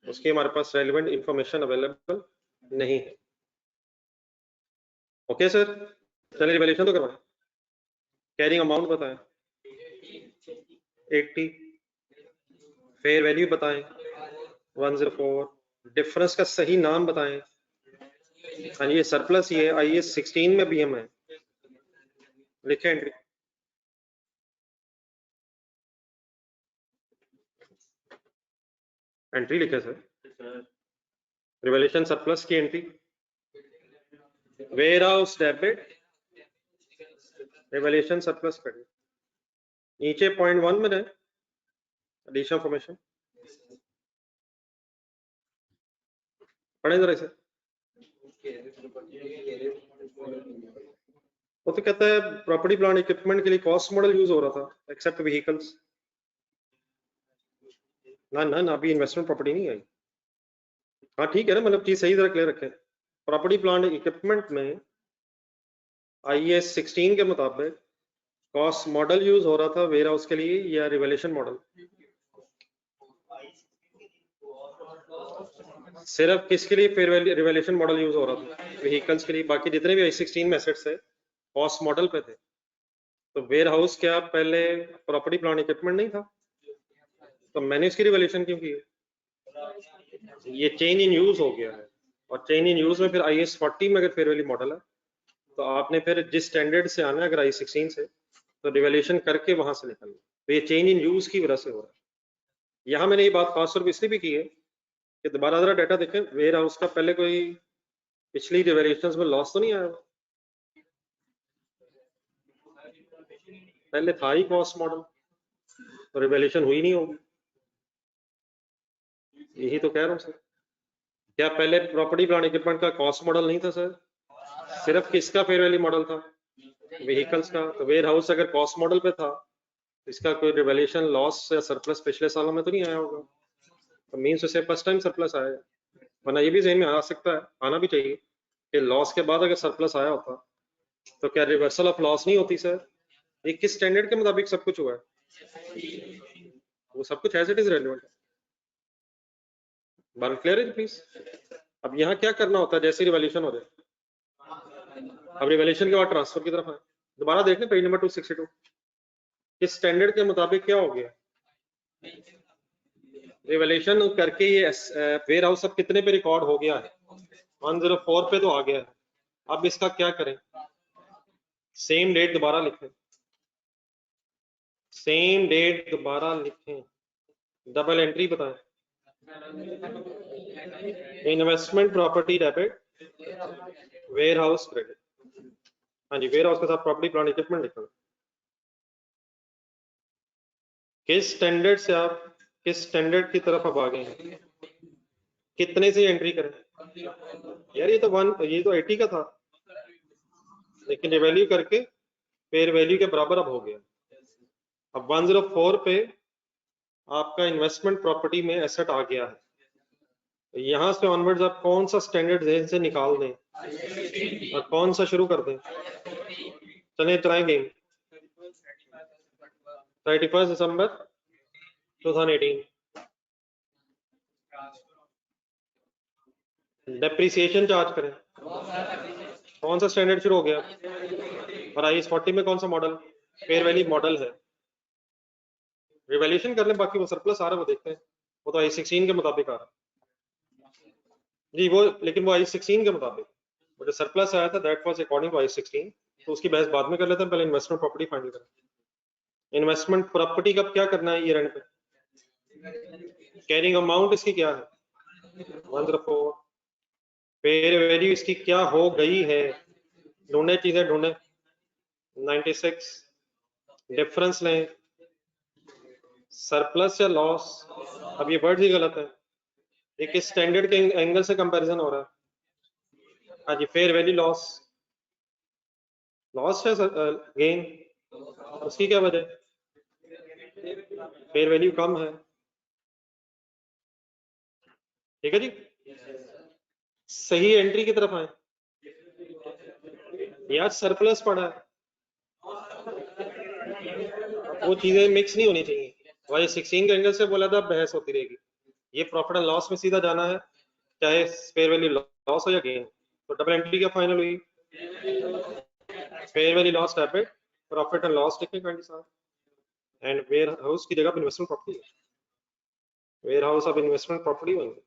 उसकी हमारे पास रेलिवेंट इंफॉर्मेशन अवेलेबल नहीं है। ओके सर, चलिए रिवैल्यूएशन तो करवाएं। कैरिंग अमाउंट बताएं 80, फेयर वैल्यू बताएं 104, डिफरेंस का सही नाम बताएं। हाँ, ये सरप्लस ही है, IAS 16 में भी हम है, लिखे एंट्री। एंट्री लिखे सर, रिवैल्यूएशन सरप्लस की entry, warehouse debit, revaluation surplus credit. नीचे पॉइंट 1 में है एडिशनल इंफॉर्मेशन, पढ़े जरा इसे। वो तो कहता है प्रॉपर्टी प्लांट इक्विपमेंट के लिए कॉस्ट मॉडल यूज हो रहा था एक्सेप्ट व्हीकल्स। ना अभी इन्वेस्टमेंट प्रॉपर्टी नहीं आई। हाँ ठीक है ना, मतलब चीज सही तरह क्लियर रखें। प्रॉपर्टी प्लांट इक्विपमेंट में IAS 16 के मुताबिक कॉस्ट मॉडल यूज हो रहा था वेयर हाउस के लिए या रिवैल्यूएशन मॉडल? सिर्फ किसके लिए fair value revaluation model use हो रहा था? व्हीकल्स के लिए। बाकी जितने भी IAS 16 में एसेट्स है कॉस्ट मॉडल पे थे। तो वेयर हाउस क्या पहले प्रॉपर्टी प्लांट इक्विपमेंट नहीं था? तो मैंने इसकी रिवैल्यूएशन क्यों की है? ये चेंज इन यूज हो गया है, और चेंज इन यूज में फिर IAS 40 में अगर फेयर वैल्यू मॉडल है तो आपने फिर जिस स्टैंडर्ड से आना है अगर IAS 16 से, तो रिवैल्यूएशन करके वहां से निकलना। तो ये चेंज इन यूज की वजह से हो रहा है। यहाँ मैंने ये बात खास तौर पर इसलिए भी की है कि दोबारा जरा डाटा देखें, वेयर हाउस का पहले कोई पिछली रिवैल्यूएशंस में लॉस तो नहीं आया? पहले था ही कॉस्ट मॉडल, तो रिवैल्यूएशन हुई नहीं होगी। यही तो कह रहा हूँ सर। क्या पहले प्रॉपर्टी प्लांट इक्विपमेंट का कॉस्ट मॉडल नहीं था सर? सिर्फ किसका फेयर वैल्यू मॉडल था? व्हीकल्स का। तो वेयर हाउस अगर कॉस्ट मॉडल पे था, इसका कोई रिवैल्यूएशन लॉस या सरप्लस पिछले सालों में तो नहीं आया होगा। तो मीन्स उसे फर्स्ट टाइम सरप्लस आया। वरना ये भी ज़हन में आ सकता है, आना भी चाहिए, कि लॉस के बाद अगर सरप्लस आया होता तो क्या रिवर्सल ऑफ लॉस नहीं होती सर? ये किस स्टैंडर्ड के मुताबिक सब कुछ हुआ है, वो सब कुछ एज इट इज रेलेवेंट है। बात क्लियर है प्लीज। अब यहाँ क्या करना होता है, जैसे रिवॉल्यूशन हो जाए, अब रिवॉल्यूशन के बाद ट्रांसफर की तरफ आए, दोबारा देख लें पेज नंबर 262, किस स्टैंडर्ड के मुताबिक क्या हो गया, रिवॉल्यूशन करके ये वेयर हाउस अब कितने पे रिकॉर्ड हो गया है, 104 पे तो आ गया है। अब इसका क्या करें, सेम डेट दोबारा लिखें, सेम डेट दोबारा लिखें, डबल एंट्री बताएं, investment property debit, warehouse credit. हाँ जी, वेयर हाउस के साथ प्रॉपर्टी प्लांट इक्विपमेंट लिखा, किस स्टैंडर्ड से आप किस स्टैंडर्ड की तरफ अब आ गए हैं, कितने से एंट्री करें यार, ये तो 80 का था, लेकिन ये वैल्यू करके फेयर वैल्यू के बराबर अब हो गया। अब 104 पे आपका इन्वेस्टमेंट प्रॉपर्टी में एसेट आ गया है, तो यहां से ऑनवर्ड्स आप कौन सा स्टैंडर्ड जेन से निकाल दें और कौन सा शुरू कर दें, चलिए ट्राएंगे। 31 दिसंबर 2018 डेप्रिसिएशन चार्ज करें, कौन सा स्टैंडर्ड शुरू हो गया, और IAS 40 में कौन सा मॉडल, फेयर वैल्यू मॉडल है। रिवैल्यूएशन कर लें, बाकी वो सरप्लस आ रहा है वो देखते हैं, वो तो IAS 16 के मुताबिक आ रहा है जी, वो लेकिन वो IAS 16 के मुताबिक, वो जो सरप्लस आया था that was according to IAS 16, तो उसकी बहस बाद में कर लेते हैं, पहले इन्वेस्टमेंट प्रॉपर्टी फाइनल करें। इन्वेस्टमेंट प्रॉपर्टी कब क्या करना है, ईयर एंड पे, कैरिंग अमाउंट इसकी क्या है 104, फेयर वैल्यू इसकी क्या हो गई है, ढूंढे चीजें ढूंढे, 96, डिफरेंस लें, सरप्लस या लॉस, अब ये वर्ड ही गलत है, ये किस स्टैंडर्ड के एंगल से कंपैरिजन हो रहा है, हाँ जी फेयर वैल्यू लॉस, लॉस है गेन, उसकी क्या वजह, फेयर वैल्यू कम है, ठीक है जी। सही एंट्री की तरफ आए, यार सरप्लस पड़ा है, वो चीजें मिक्स नहीं होनी चाहिए, वही 16 के एंगल से बोला था बहस होती रहेगी, ये प्रॉफिट एंड लॉस में सीधा जाना है, चाहे फेयर वैल्यू लॉस हो या गेन, तो डबल एंट्री क्या फाइनल हुई, fair value loss debit, profit and loss लिखने का साथ, एंड वेयर हाउस की जगह इन्वेस्टमेंट प्रॉपर्टी, वेयर हाउस अब इन्वेस्टमेंट प्रॉपर्टी होंगे।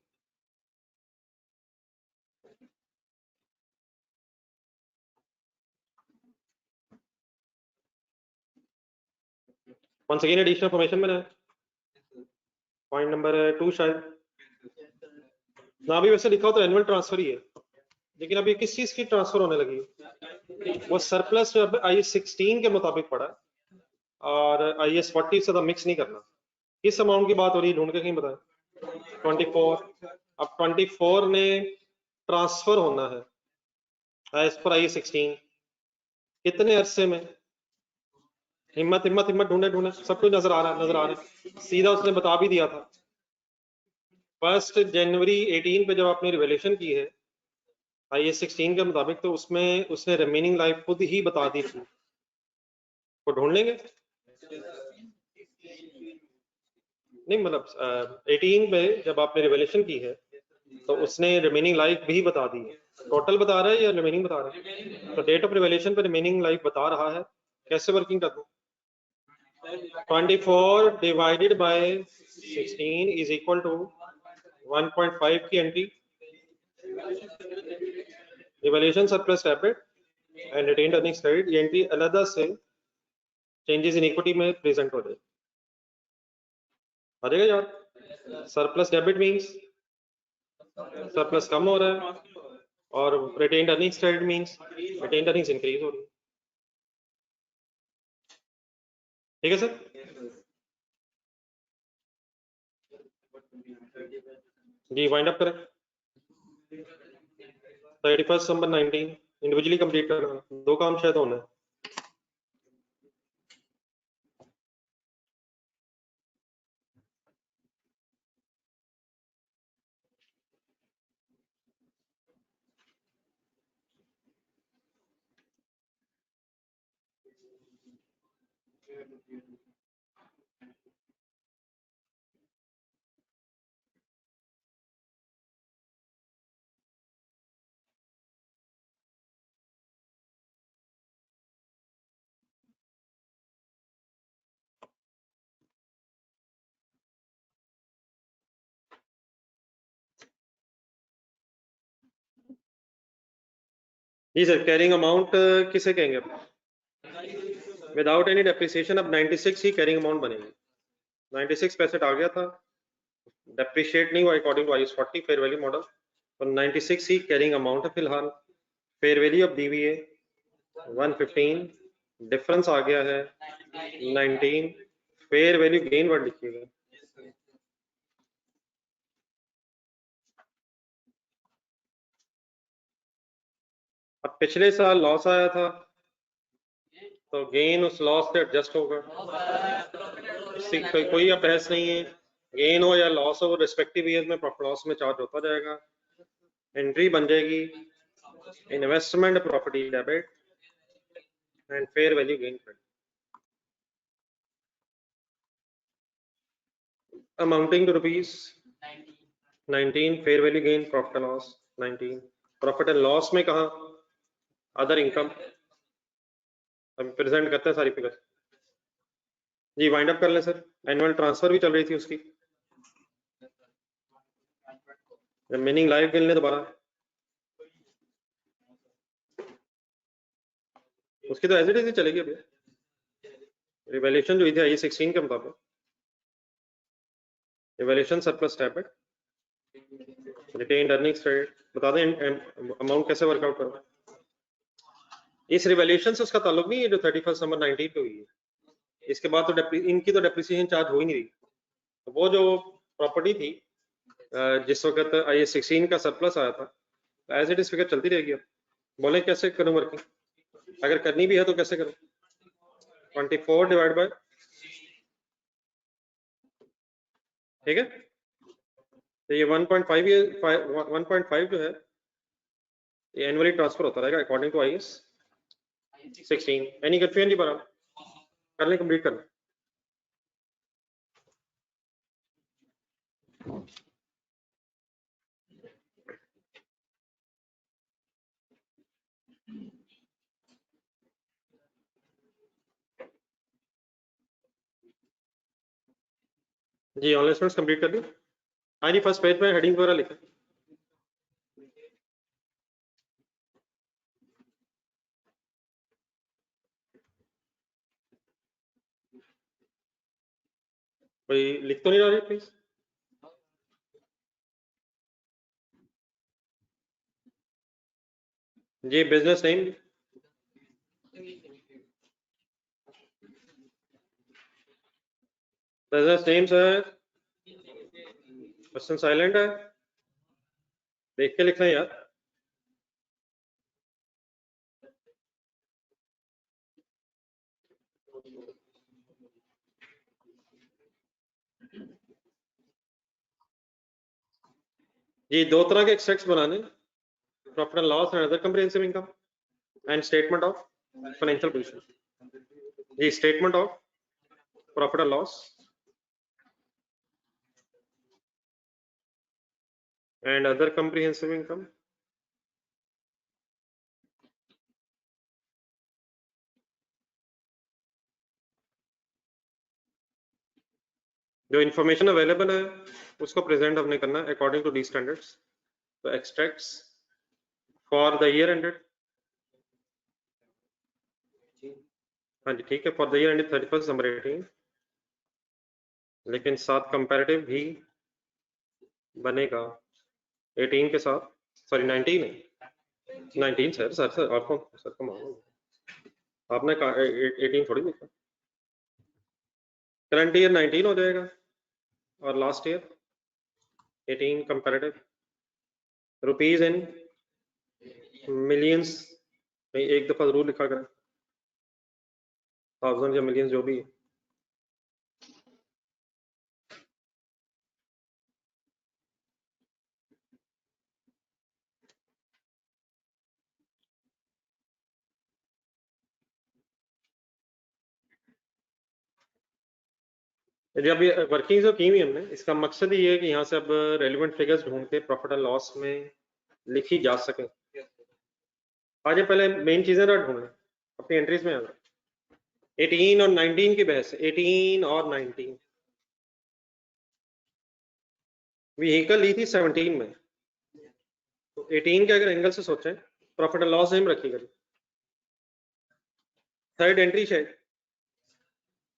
once again एडिशनल इंफॉर्मेशन में पॉइंट नंबर 2 शायद ना भी वैसे लिखा हो तो एनुअल ट्रांसफर ही है, लेकिन अभी किस चीज की ट्रांसफर होने लगी है, वो सरप्लस जो अब IAS 16 के मुताबिक पड़ा है, और IAS 40 से तो मिक्स नहीं करना, किस अमाउंट की बात हो रही है ढूंढ के कहीं बताएं, 24, अब 24 ने ट्रांसफर होना है एज पर IAS 16, कितने अरसे में, हिम्मत हिम्मत हिम्मत ढूंढे ढूंढे, सब कुछ नजर आ रहा है, नजर आ रहा है, सीधा उसने बता भी दिया था 1 जनवरी 18 पे जब आपने रिवैल्यूएशन की है IAS 16 के मुताबिक, तो उसमें उसने रिमेनिंग लाइफ खुद ही बता दी थी, वो ढूंढ लेंगे, नहीं मतलब 18 पे जब आपने रिवैल्यूएशन की है तो उसने रिमेनिंग लाइफ भी बता दी है, टोटल बता रहा है या रिमेनिंग बता रहा है, तो डेट ऑफ रिवैल्यूएशन पे रिमेनिंग लाइफ बता रहा है, कैसे वर्किंग करते हैं, 24 divided by 16 is equal to 1.5 की entry, revaluation surplus debit and retained earnings credit, ये एंट्री अलग से चेंजेस इन इक्विटी में प्रेजेंट हो जाए, आ जाएगा यार, सरप्लस डेबिट मींस सरप्लस कम हो रहा है, और retained earnings credit means retained earnings increase हो रही है, ठीक है सर। जी वाइंड अप करें, 31 दिसंबर 19 इंडिविजुअली कंप्लीट करना, दो काम शायद होना है, जी सर, कैरिंग अमाउंट किसे कहेंगे? विदाउट एनी डेप्रिसिएशन अब 96 ही कैरिंग अमाउंट बनेगी। 96 पैसे आ गया था, डेप्रिशिएट नहीं हुआ according to IAS 40 fair value model, तो 96 ही कैरिंग अमाउंट है फिलहाल। Fair value of DVA 115, difference आ गया है 19, फेयर वैल्यू गेन वर्ड लिखिएगा। अब पिछले साल लॉस आया था तो गेन उस लॉस से एडजस्ट होगा, इससे कोई अब बहस नहीं है। गेन हो या लॉस हो, वो रिस्पेक्टिव ईयर में प्रॉफिट लॉस में चार्ज होता जाएगा। एंट्री बन जाएगी investment property debit and fair value gain credit, amounting to rupees 19, fair value gain profit and loss 19, profit and loss में कहा अदर इनकम। अब प्रेजेंट करते हैं सारी फिगर। जी वाइंड अप कर लें सर, एनुअल ट्रांसफर भी चल रही थी उसकी, मीनिंग लाइव गिन लें दोबारा, उसकी तो एज इट इज ही चलेगी अभी। रिवैल्यूएशन जो हुई थी IAS 16 के मुताबिक, revaluation surplus debit, retained earnings credit, बता दें अमाउंट कैसे वर्कआउट करो। इस रिवैल्यूएशन से उसका ताल्लुक नहीं है जो 31 दिसंबर 19 पे हुई है, इसके बाद तो इनकी तो डेप्रिसिएशन चार्ज हो ही नहीं रही। तो वो जो प्रॉपर्टी थी जिस वक्त IAS 16 का सरप्लस आया था, एज इट इज फिगर चलती रहेगी। अब बोले कैसे करूं वर्किंग, अगर करनी भी है तो कैसे करूं? 24 डिवाइड बाय, ठीक है, तो ये 1.5, ये 1.5 जो है ये एनुअली ट्रांसफर होता रहेगा according to IAS 16। Any confusion जी, बराबर कर लें, कंप्लीट कर लें। जी ऑनलाइन स्टूडेंट्स कंप्लीट कर दी। हाँ जी, फर्स्ट पेज पे हेडिंग वगैरह लिखें। कोई लिख तो नहीं रहा है प्लीज? जी business name, business name sir question silent है, देख के लिखना है यार। जी दो तरह के एक्सट्रैक्ट्स बनाने, profit and loss and other comprehensive income and statement of financial position. जी statement of profit and loss and other comprehensive income, जो इंफॉर्मेशन अवेलेबल है उसको प्रेजेंट हमने करना है अकॉर्डिंग टू दी स्टैंडर्ड्स। तो extracts for the year ended, हाँ जी ठीक है, for the year ended 31 December 18, लेकिन साथ कंपैरेटिव भी बनेगा 18 के साथ, सॉरी 19 है, 19 सर सर सर आपको सर को मालूम, आपने 18 थोड़ी लिखा। करंट ईयर 19 हो जाएगा और last year 18 comparative, rupees in millions, एक दफा जरूर लिखा करें, थाउजेंड या मिलियंस जो भी है। जब ये वर्किंग जो की हुई हमने, इसका मकसद ये है कि यहाँ से अब रेलिवेंट फिगर्स ढूंढ के प्रॉफिट एंड लॉस में लिखी जा सके। आज पहले मेन चीजें ना ढूंढना अपनी एंट्रीज में। आना 18 और 19 की बहस, 18 और 19 व्हीकल ली थी 17 में, तो 18 के अगर एंगल से सोचें प्रॉफिट एंड लॉस सेम रखी करें। थर्ड एंट्री शायद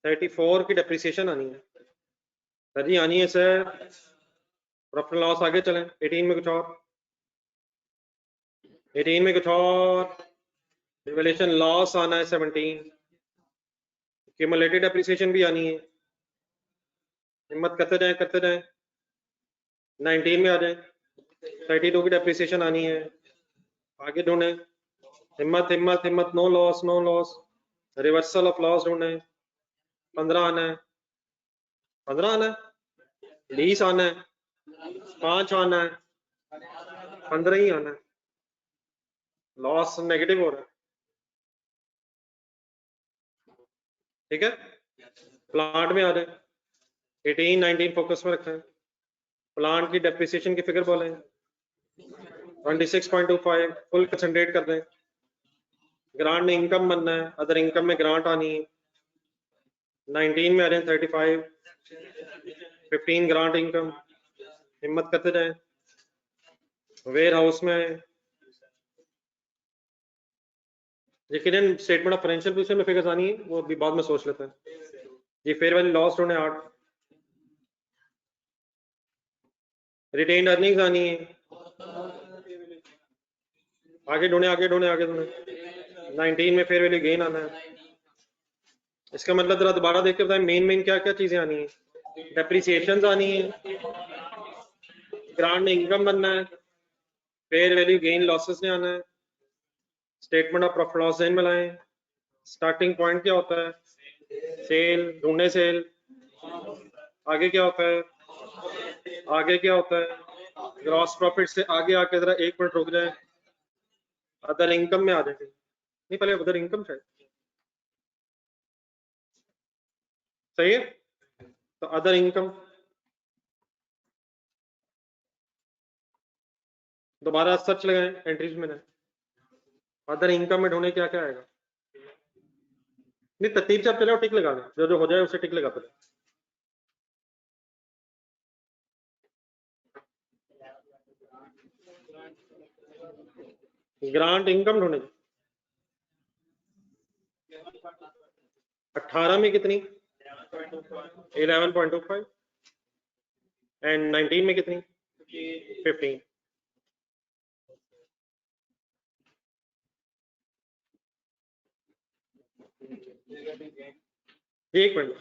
34 की डेप्रिसिएशन आनी है सर जी, आनी है सर। प्रॉफिट एंड लॉस आगे चलें, 18 में कुछ और, 18 में कुछ और रिवैल्यूएशन लॉस आना है 17, क्यूमुलेटेड डेप्रिसिएशन भी आनी है। हिम्मत करते जाएं 19 में आ जाए, 32 की डेप्रिसिएशन आनी है, आगे ढूंढे। हिम्मत हिम्मत हिम्मत, no loss no loss, reversal of loss ढूंढे। 15 आना है, 15 आना है, 20 आना है, 5 आना है, 15 ही आना है। लॉस नेगेटिव हो रहा है, ठीक है। प्लांट में आ जाए, 18 19 फोकस में रखें। प्लांट की डेप्रिसिएशन की फिगर बोलें 26.25, फुल कंसंट्रेट कर दें। ग्रांट में इनकम बनना है, अदर इनकम में ग्रांट आनी है। 19 में आ जाए 35, 15 ग्रांट इनकम, हिम्मत करते जाएं। वेयर हाउस में लेकिन स्टेटमेंट ऑफ फाइनेंशियल पोजीशन में फिगर्स आनी है, वो अभी बाद में सोच लेते हैं। ये फेयर वैल्यू लॉस ढूंढे 8, रिटेन्ड अर्निंग्स आनी है, आगे ढूंढे 19 में फेयर वैल्यू गेन आना है। इसका मतलब जरा दोबारा देख के बताएं मेन क्या क्या चीजें आनी है। डेप्रिसिएशन आनी है, ग्रांट में इनकम बनना है, फेयर वैल्यू गेन लॉसेस ने आना है, स्टेटमेंट ऑफ प्रॉफिट लॉस में लाएं। स्टार्टिंग पॉइंट क्या होता है, सेल ढूंढे, सेल आगे क्या होता है, आगे क्या होता है, ग्रॉस प्रॉफिट से आगे आके जरा 1 मिनट रुक जाए, अदर इनकम में आ जाएंगे। नहीं पहले अदर इनकम शायद सही है, तो अदर इनकम दोबारा सर्च लगाएं एंट्रीज में, अदर इनकम में ढूंढे क्या क्या आएगा। नहीं तरतीब से आप चले टिक लगा दें, जो जो हो जाए उसे टिक लगाते रहे। ग्रांट इनकम ढूंढे 18 में कितनी 11.25 एंड 19 में कितनी 15। एक मिनट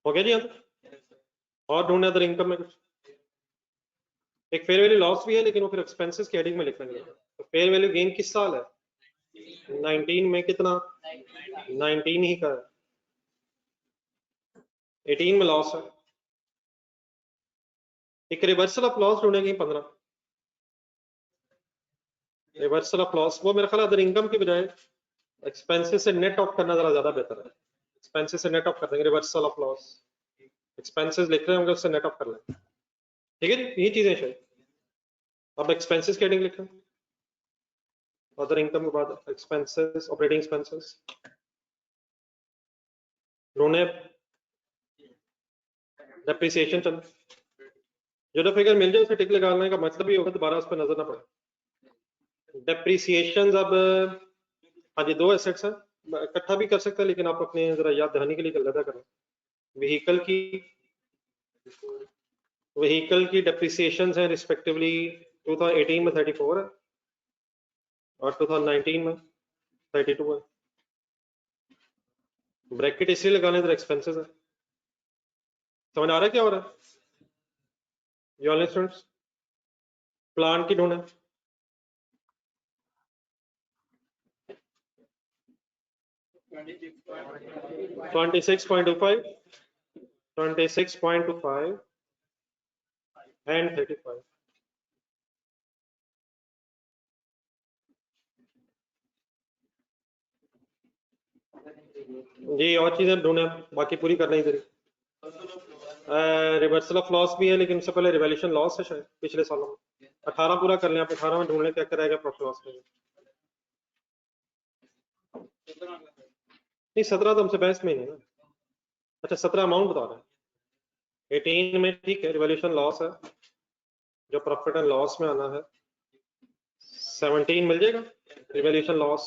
हो गया जी। और ढूंढे अदर इनकम में कुछ, एक फेयर वैल्यू लॉस भी है लेकिन वो फिर एक्सपेंसेस की हेडिंग में लिखना है। तो फेयर वैल्यू गेन किस साल है, 19 में कितना 19 ही का है, 18 में लॉस है। एक रिवर्सल ऑफ लॉस ढूंढेंगे 15, रिवर्सल ऑफ लॉस वो मेरा ख्याल अदर इनकम की बजाय एक्सपेंसेस से नेट ऑफ करना जरा ज्यादा बेहतर है। एक्सपेंसेस से नेट ऑफ कर देंगे, रिवर्सल ऑफ लॉस, एक्सपेंसेस लिख रहे होंगे उससे नेट ऑफ कर लें, ठीक है जी। ये चीजें शायद अब एक्सपेंसेस की हेडिंग लिखें, अदर इनकम के बाद एक्सपेंसेस, ऑपरेटिंग एक्सपेंसेस ढूंढे, डेप्रिसिएशन चल, जो फिगर मिल जाए उसे टिक लगाने का मतलब ये होगा दोबारा उस पर नजर ना पड़े। डेप्रिसिएशन अब हाँ जी 2 एसेट्स हैं, इकट्ठा भी कर सकते हैं लेकिन आप अपने जरा याद दहानी के लिए अलग करें। व्हीकल की डेप्रिसिएशन है रिस्पेक्टिवली 2018 में 34 है और 2019 में 32 है। ब्रैकेट इसलिए लगाने जरा एक्सपेंसेस है, समझ आ रहा है क्या हो रहा है। ये वाले स्टूडेंट्स प्लान की ढूंढे, ट्वेंटी 26.25 and 35। जी और चीजें ढूंढे, बाकी पूरी करना ही जरी। रिवर्सल ऑफ लॉस भी है, लेकिन उससे पहले रिवैल्यूएशन लॉस है शायद पिछले सालों में। 18 पूरा कर लें आप, 18 में ढूंढ लें क्या क्या रहेगा प्रॉफिट लॉस में। नहीं 17 तो हमसे बहस में ही नहीं ना। अच्छा 17 अमाउंट बता रहे हैं, 18 में ठीक है रिवैल्यूएशन लॉस है, जो प्रॉफिट एंड लॉस में आना है। 17 मिल जाएगा रिवैल्यूएशन लॉस।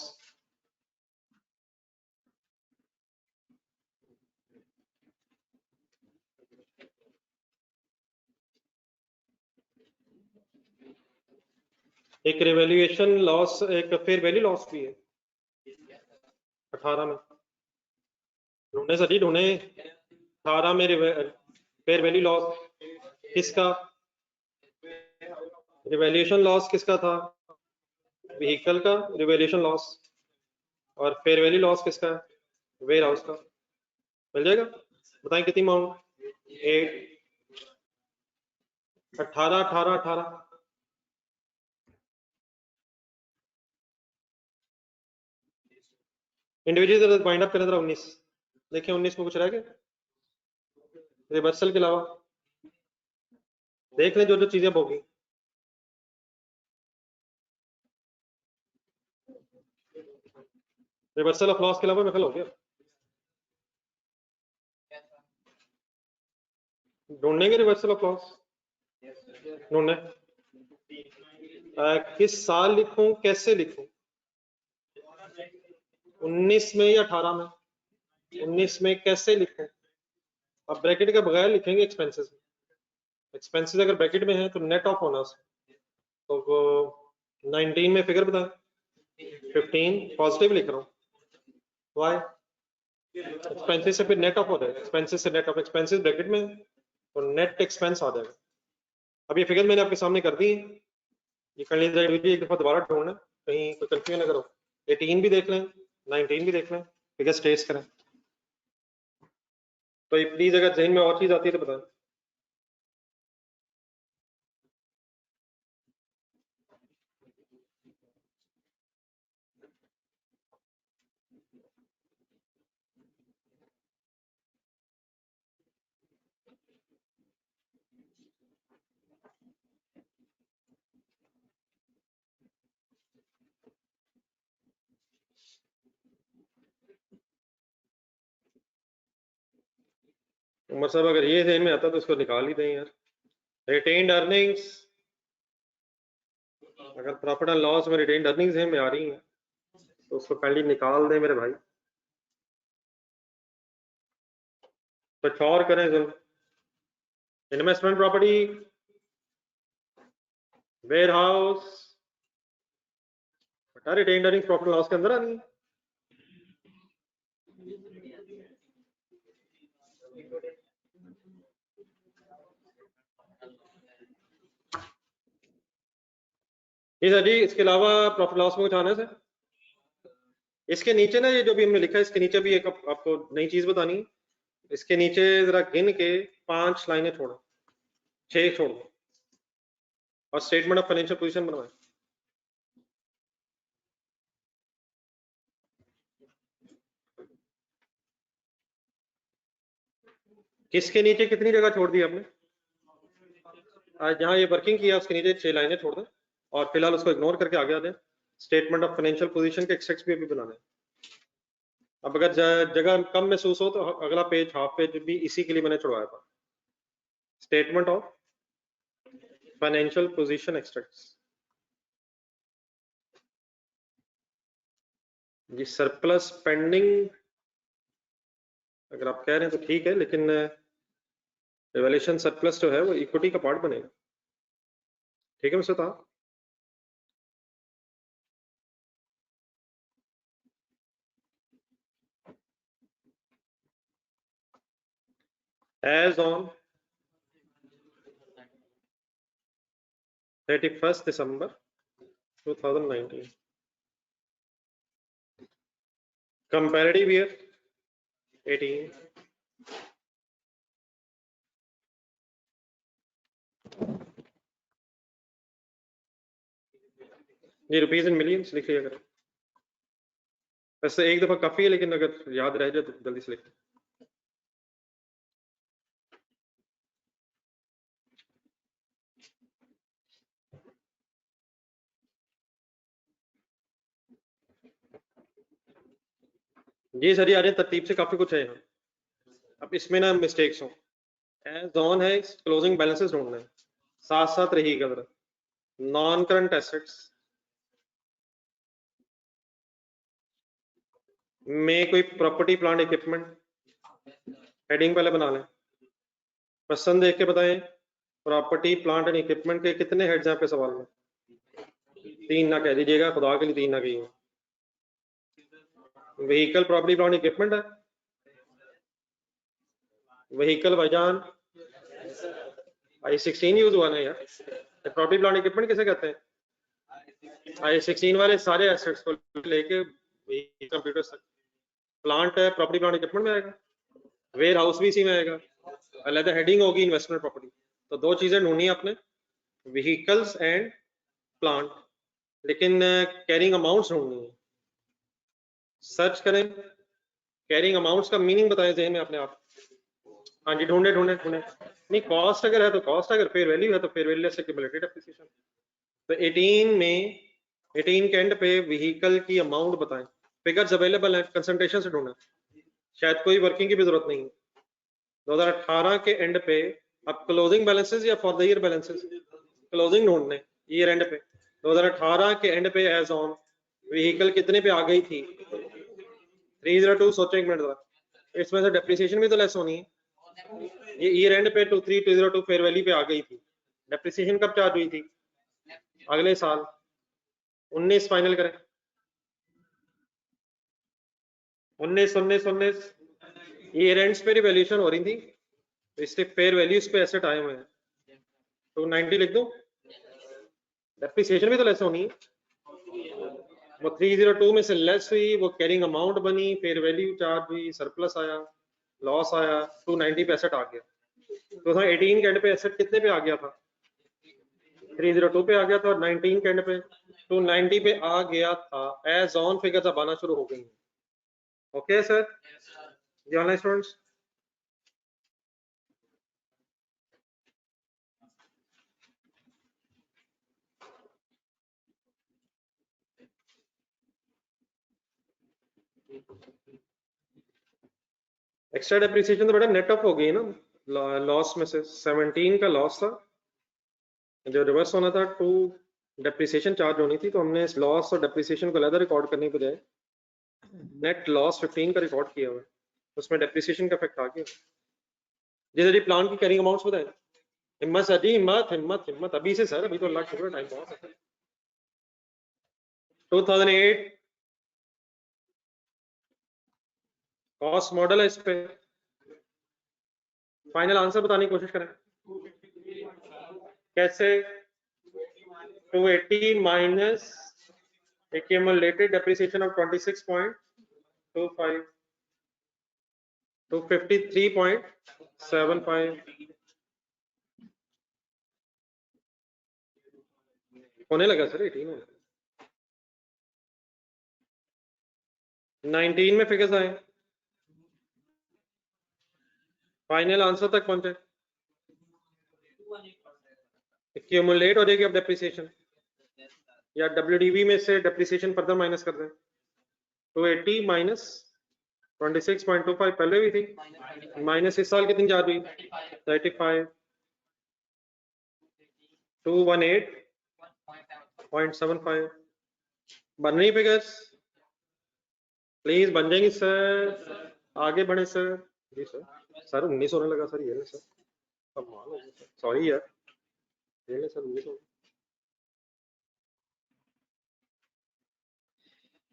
एक रिवैल्यूएशन लॉस, एक फेयर वैल्यू लॉस भी है 18 में। ढूंढे सर जी ढूंढे, 18 में फेयर वैल्यू लॉस किसका, रिवैल्यूएशन लॉस किसका था, व्हीकल का रिवैल्यूएशन लॉस, और फेयर वैल्यू लॉस किसका है, वेयर हाउस का। मिल जाएगा, बताएं कितनी अमाउंट। 8 18 18 18 इंडिविजुअल वाइंड अप करें जरा 19 देखिए, 19 में कुछ रह गया रिवर्सल के अलावा, देख लें जो जो चीजें होगी। रिवर्सल ऑफ लॉस के अलावा मेरे हो गया, ढूंढेंगे रिवर्सल ऑफ लॉस, ढूंढे। किस साल लिखूं, कैसे लिखूं, 19 में या 18 में, 19 में कैसे लिखूं। अब ब्रैकेट के बगैर लिखेंगे एक्सपेंसेस में, एक्सपेंसेस अगर ब्रैकेट में है तो नेट ऑफ होना उसमें, तो वो 19 में फिगर बताएं। 15 पॉजिटिव लिख रहा हूँ, वाई, एक्सपेंसेस से फिर नेट ऑफ हो जाएगा, एक्सपेंसेस से नेट ऑफ, एक्सपेंसेस ब्रैकेट में तो नेट एक्सपेंस आ जाएगा। अब ये फिगर मैंने आपके सामने कर दी है, ये कर लीजिए, एक दफा दोबारा ढूंढना कहीं कोई कंफ्यूजन ना करो। 18 भी देख लें, 19 भी देख लें, फिगर स्टेट्स करें। तो प्लीज अगर जहन में और चीज आती है तो बताएं। उमर साहब अगर ये जहन में आता तो उसको निकाल ही दें यार। रिटेन्ड अर्निंग्स, अगर प्रॉफिट एंड लॉस में रिटेन्ड अर्निंग्स जहन में आ रही हैं तो उसको पहले निकाल दें मेरे भाई, कुछ और करें जरूर। Investment property, warehouse, retained earnings profit loss के अंदर आनी है। जी सर जी, इसके अलावा प्रॉफिट लॉस में कुछ आना है सर। इसके नीचे ना ये जो भी हमने लिखा है, इसके नीचे भी एक आपको नई चीज बतानी है। इसके नीचे जरा गिन के 5 लाइनें छोड़ो, 6 छोड़ दो, और स्टेटमेंट ऑफ फाइनेंशियल पोजीशन बनवाएं। किसके नीचे कितनी जगह छोड़ दी आपने, जहां ये वर्किंग किया उसके नीचे 6 लाइनें छोड़ दें, और फिलहाल उसको इग्नोर करके आगे आ जाए। स्टेटमेंट ऑफ फाइनेंशियल पोजीशन के एक्सट्रैक्ट्स भी अभी बनाने हैं। अब अगर जगह कम महसूस हो तो अगला पेज, हाफ पेज भी इसी के लिए मैंने छुड़वाया था। Statement of financial position extracts, ये सरप्लस पेंडिंग अगर आप कह रहे हैं तो ठीक है, लेकिन रिवैल्यूएशन सरप्लस जो है वो इक्विटी का पार्ट बनेगा। ठीक है मिस्टर ताहा। as on 31st December 2019, comparative year 18, ये रुपीज इन मिलियंस लिख लिया करें। वैसे एक दफा काफी है, लेकिन अगर याद रह जाए तो जल्दी से लिख। जी सर, ये आ रहे तरतीब से काफी कुछ है यहाँ। अब इसमें ना मिस्टेक्स हो। एज ऑन है, क्लोजिंग बैलेंसेस ढूंढना है, साथ साथ रहेगा जरा। नॉन करंट एसेट्स में कोई प्रॉपर्टी प्लांट इक्विपमेंट हेडिंग पहले बना लें, क्वेश्चन देख के बताएं प्रॉपर्टी प्लांट एंड इक्विपमेंट के कितने हेड्स हैं आपके सवाल में? 3 ना कह दीजिएगा, खुदा के लिए 3 ना कहिए। व्हीकल प्रॉपर्टी प्लांट इक्विपमेंट है, व्हीकल भाईजान I-16 यूज हुआ ना यार। प्रॉपर्टी प्लांट इक्विपमेंट किसे कहते हैं? I-16 वाले सारे एसेट्स को लेके कंप्यूटर तक। प्लांट है, प्रॉपर्टी प्लांट इक्विपमेंट में आएगा, वेयर हाउस भी इसी में आएगा, अलग हेडिंग होगी इन्वेस्टमेंट प्रॉपर्टी। तो दो चीजें ढूंढनी है आपने, व्हीकल्स एंड प्लांट, लेकिन कैरिंग अमाउंट्स ढूंढनी है। सर्च करें, कैरिंग अमाउंट्स का मीनिंग बताएं जहन में अपने आप। हाँ जी, ढूंढे ढूंढे ढूंढे। नहीं, कॉस्ट अगर है तो कॉस्ट, अगर फेयर वैल्यू है तो फेयर वैल्यू से एक्यूमुलेटेड डेप्रिसिएशन। तो 18 में 18 के एंड पे व्हीकल की अमाउंट बताएं, फिगर्स अवेलेबल है, कंसंट्रेशन से ढूंढना, शायद कोई वर्किंग की भी जरूरत नहीं है। 2018 के एंड पे अब क्लोजिंग बैलेंसेस या for the year balances, closing ढूंढने ईयर एंड पे। 2018 के एंड पे एज ऑन व्हीकल कितने पे आ गई थी? 302। सोचो एक मिनट जरा, इसमें से डेप्रिसिएशन भी तो लेस होनी है। ये ईयर एंड पे 23202 फेयर वैल्यू पे आ गई थी। डेप्रिसिएशन कब चार्ज हुई थी? अगले साल 19 फाइनल करें। 19 ईयर एंड्स पे रिवैल्यूएशन हो रही थी, तो इससे फेयर वैल्यूज पे एसेट आए हुए हैं, तो 90 लिख दो। डेप्रिसिएशन भी तो लेस होनी है, वो 302 में से लेस हुई, वो कैरिंग अमाउंट बनी, फेयर वैल्यू चार्ज हुई, सरप्लस आया, लॉस आया, 290 पे एसेट आ गया। तो 18 के एंड पे एसेट कितने पे आ गया था? 302 पे आ गया था, और 19 के एंड पे 290 पे आ गया था। एज ऑन फिगर्स अब आना शुरू हो गई हैं। ओके सर, जी ऑनलाइन स्टूडेंट्स। एक्स्ट्रा डेप्रिसिएशन तो बेटा नेट ऑफ हो गई ना, लॉस में से 17 का लॉस था, जो रिवर्स होना था 2 डेप्रिसिएशन चार्ज होनी थी, तो हमने इस लॉस और डेप्रिसिएशन को अलग रिकॉर्ड करने के बजाय नेट लॉस 15 का रिकॉर्ड किया हुआ है, उसमें डेप्रिसिएशन का इफेक्ट आ गया। जैसे जी प्लान की कैरिंग अमाउंट्स बताएं। हिम्मत सर जी, हिम्मत हिम्मत हिम्मत, अभी से सर, अभी तो अल्लाह का शुक्र टाइम बहुत है। 2008 कॉस्ट मॉडल है, इस पे फाइनल आंसर बताने की कोशिश करें। कैसे? 280 minus accumulated depreciation of 26.25 to 53.75 होने लगा सर। 18 19 में फिगर्स आए, फाइनल आंसर तक पहुंचे, एक्यूमुलेट हो जाएगी अब डेप्रिसिएशन, या WDV में से डेप्रिसिएशन फर्दर माइनस कर दें। 280 माइनस 26.25 पहले भी थी, माइनस इस साल कितनी चार्ज हुई? 35। 218.75 बन रही फिगर्स, प्लीज बन जाएंगी सर, आगे बढ़े सर। जी सर, सर 19 होने लगा सर, ये सर, सॉरी यार, ये सर 19 हो।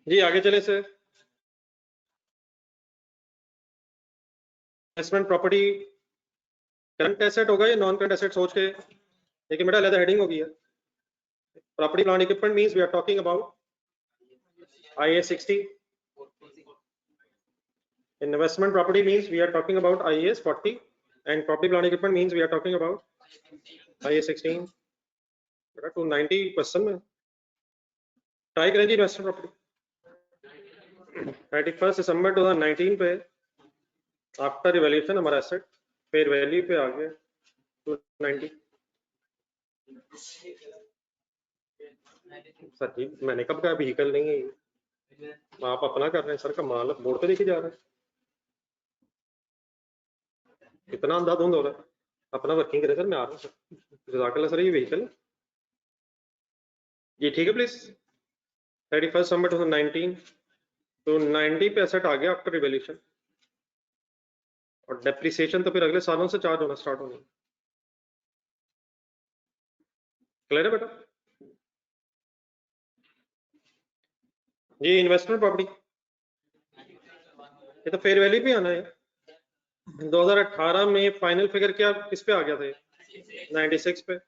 जी आगे चले sir. Investment property current asset होगा या नॉन करंट एसेट सोच के, लेकिन बेटा अलग हेडिंग होगी यार। Property plant equipment means we are talking about IAS 60, investment property means we are talking about IAS 40, and property plant equipment means we are talking about IAS 16। बेटा 290 question में try करें जी इन्वेस्टमेंट प्रॉपर्टी। 31 दिसंबर 2019 पे after revaluation हमारा asset fair value पे आ गया 290। Sir जी मैंने कब कहा व्हीकल नहीं है, आप अपना कर रहे हैं सर, का माल बोर्ड पे लेके जा रहे हैं, कितना अंधाधुंध हो रहा है, अपना वर्किंग करें सर, मैं आ रहा हूँ सर, जज़ाकल्लाह सर, ये व्हीकल है ये, ठीक है प्लीज। 31 दिसंबर 2019 तो 90 पे एसेट आ गया आफ्टर रिवैल्यूएशन, और डेप्रिसिएशन तो फिर अगले सालों से चार्ज होना स्टार्ट होनी। क्लियर है बेटा? ये इन्वेस्टमेंट प्रॉपर्टी, ये तो फेयर वैल्यू पे आना है। 2018 में फाइनल फिगर क्या किस पे आ गया था, 96 पे,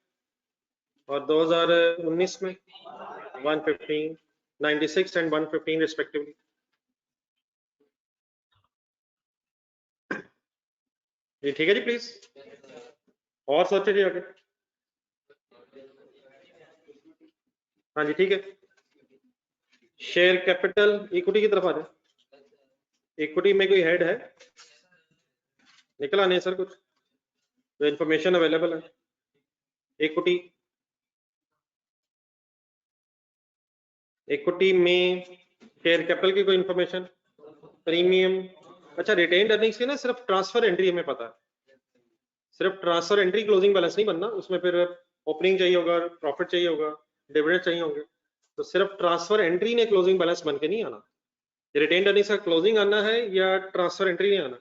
और 2019 में 115, 96 एंड 115 रिस्पेक्टिवली। जी ठीक है जी प्लीज, और सोचे जी आगे। हाँ जी ठीक है, शेयर कैपिटल इक्विटी की तरफ आ जाए। इक्विटी में कोई हेड है, निकला नहीं सर कुछ, जो इंफॉर्मेशन अवेलेबल है इक्विटी, इक्विटी में शेयर कैपिटल की कोई इंफॉर्मेशन, प्रीमियम, अच्छा रिटेन्ड अर्निंग्स की ना सिर्फ ट्रांसफर एंट्री हमें पता है, सिर्फ ट्रांसफर एंट्री, क्लोजिंग बैलेंस नहीं बनना उसमें, फिर ओपनिंग चाहिए होगा, प्रॉफिट चाहिए होगा, डिविडेंड चाहिए होंगे, तो सिर्फ ट्रांसफर एंट्री ने क्लोजिंग बैलेंस बन के नहीं आना। रिटेन्ड अर्निंग्स का क्लोजिंग आना है या ट्रांसफर एंट्री नहीं आना,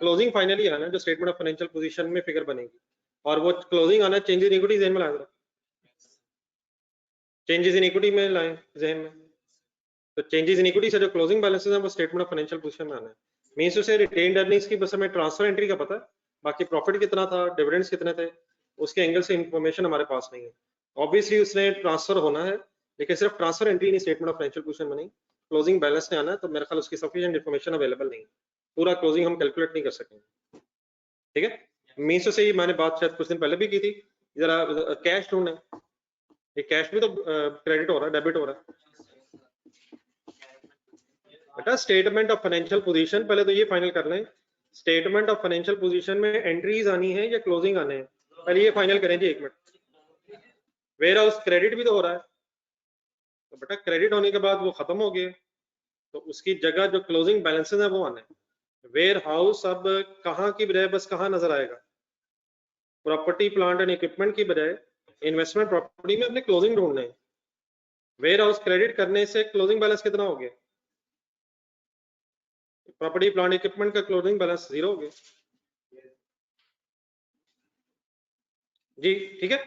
क्लोजिंग फाइनली आना है जो स्टेटमेंट ऑफ फाइनेंशियल पोजीशन में फिगर बनेगी, और वो क्लोजिंग आना है चेंजेस इन इक्विटी जहन में लाए, चेंजेस इन इक्विटी में लाए जहन में, तो चेंजेस इन इक्विटी से जो क्लोजिंग बैलेंसेस है वो स्टेटमेंट ऑफ फाइनेंशियल पोजीशन में आना है। मींस उसे रिटेन्ड अर्निंग्स की बस हमें ट्रांसफर एंट्री का पता है, बाकी प्रॉफिट कितना था, डिविडेंड्स कितने थे, उसके एंगल से इंफॉर्मेशन हमारे पास नहीं है। ऑब्वियसली उसने ट्रांसफर होना है, लेकिन सिर्फ ट्रांसफर एंट्री नहीं स्टेटमेंट ऑफ फाइनेंशियल पोजीशन में नहीं, क्लोजिंग बैलेंस ने आना है, तो मेरे ख्याल उसकी सफिशिएंट इंफॉर्मेशन अवेलेबल नहीं है, पूरा क्लोजिंग हम कैलकुलेट नहीं कर सकेंगे। ठीक है, मींस से ही मैंने बात शायद कुछ दिन पहले भी की थी, जरा कैश ढूंढे, ये कैश भी तो क्रेडिट हो रहा है, डेबिट हो रहा है बेटा। स्टेटमेंट ऑफ फाइनेंशियल पोजीशन पहले तो ये फाइनल कर लें, स्टेटमेंट ऑफ फाइनेंशियल पोजीशन में एंट्रीज आनी है या क्लोजिंग आने हैं, पहले ये फाइनल करें जी, एक मिनट। वेयर हाउस क्रेडिट भी तो हो रहा है, तो बेटा क्रेडिट होने के बाद वो खत्म हो गए, तो उसकी जगह जो क्लोजिंग बैलेंसेस है वो आने हैं। वेयर हाउस अब कहाँ की बजाय बस कहाँ नजर आएगा, प्रॉपर्टी प्लांट एंड इक्विपमेंट की बजाय इन्वेस्टमेंट प्रॉपर्टी में अपने क्लोजिंग ढूंढने हैं। वेयर हाउस क्रेडिट करने से क्लोजिंग बैलेंस कितना हो गया, प्रॉपर्टी प्लांट इक्विपमेंट का क्लोजिंग बैलेंस 0 हो गया जी। ठीक है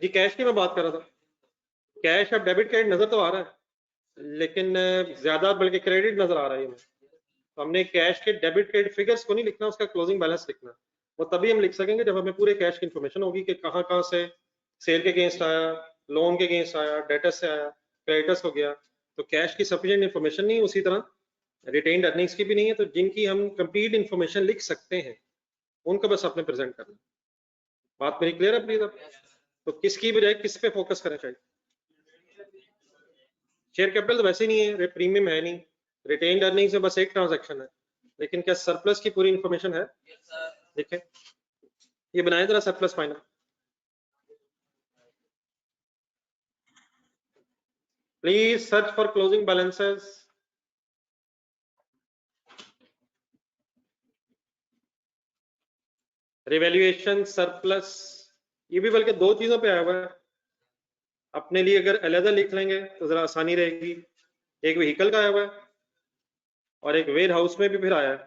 जी, कैश की मैं बात कर रहा था, कैश अब डेबिट क्रेडिट नजर तो आ रहा है, लेकिन ज्यादा बल्कि क्रेडिट नजर आ रहा है हमें, तो हमने कैश के डेबिट क्रेडिट फिगर्स को नहीं लिखना, उसका क्लोजिंग बैलेंस लिखना, वो तभी हम लिख सकेंगे जब हमें पूरे कैश की इंफॉर्मेशन होगी कि कहाँ कहाँ से सेल के अगेंस्ट आया, लोन के अगेंस्ट आया, डेटर्स से आया, क्रेडिटर्स को गया, तो कैश की सफिशिएंट इंफॉर्मेशन नहीं, उसी तरह रिटेन्ड अर्निंग्स की भी नहीं है, तो जिनकी हम कंप्लीट इंफॉर्मेशन लिख सकते हैं उनको बस आपने प्रेजेंट करना। बात मेरी क्लियर है प्लीज आप? तो किसकी बजाय किस पे फोकस करना चाहिए? शेयर कैपिटल तो वैसे नहीं है, प्रीमियम है नहीं, रिटेन्ड अर्निंग्स में बस एक ट्रांजैक्शन है, लेकिन क्या सरप्लस की पूरी इंफॉर्मेशन है? देखें ये बनाए जरा surplus final, please search for closing balances. Revaluation surplus, ये भी बल्कि दो चीजों पे आया हुआ है, अपने लिए अगर अलग लिख लेंगे तो जरा आसानी रहेगी। एक व्हीकल का आया हुआ है और एक वेयर हाउस में भी फिर आया है,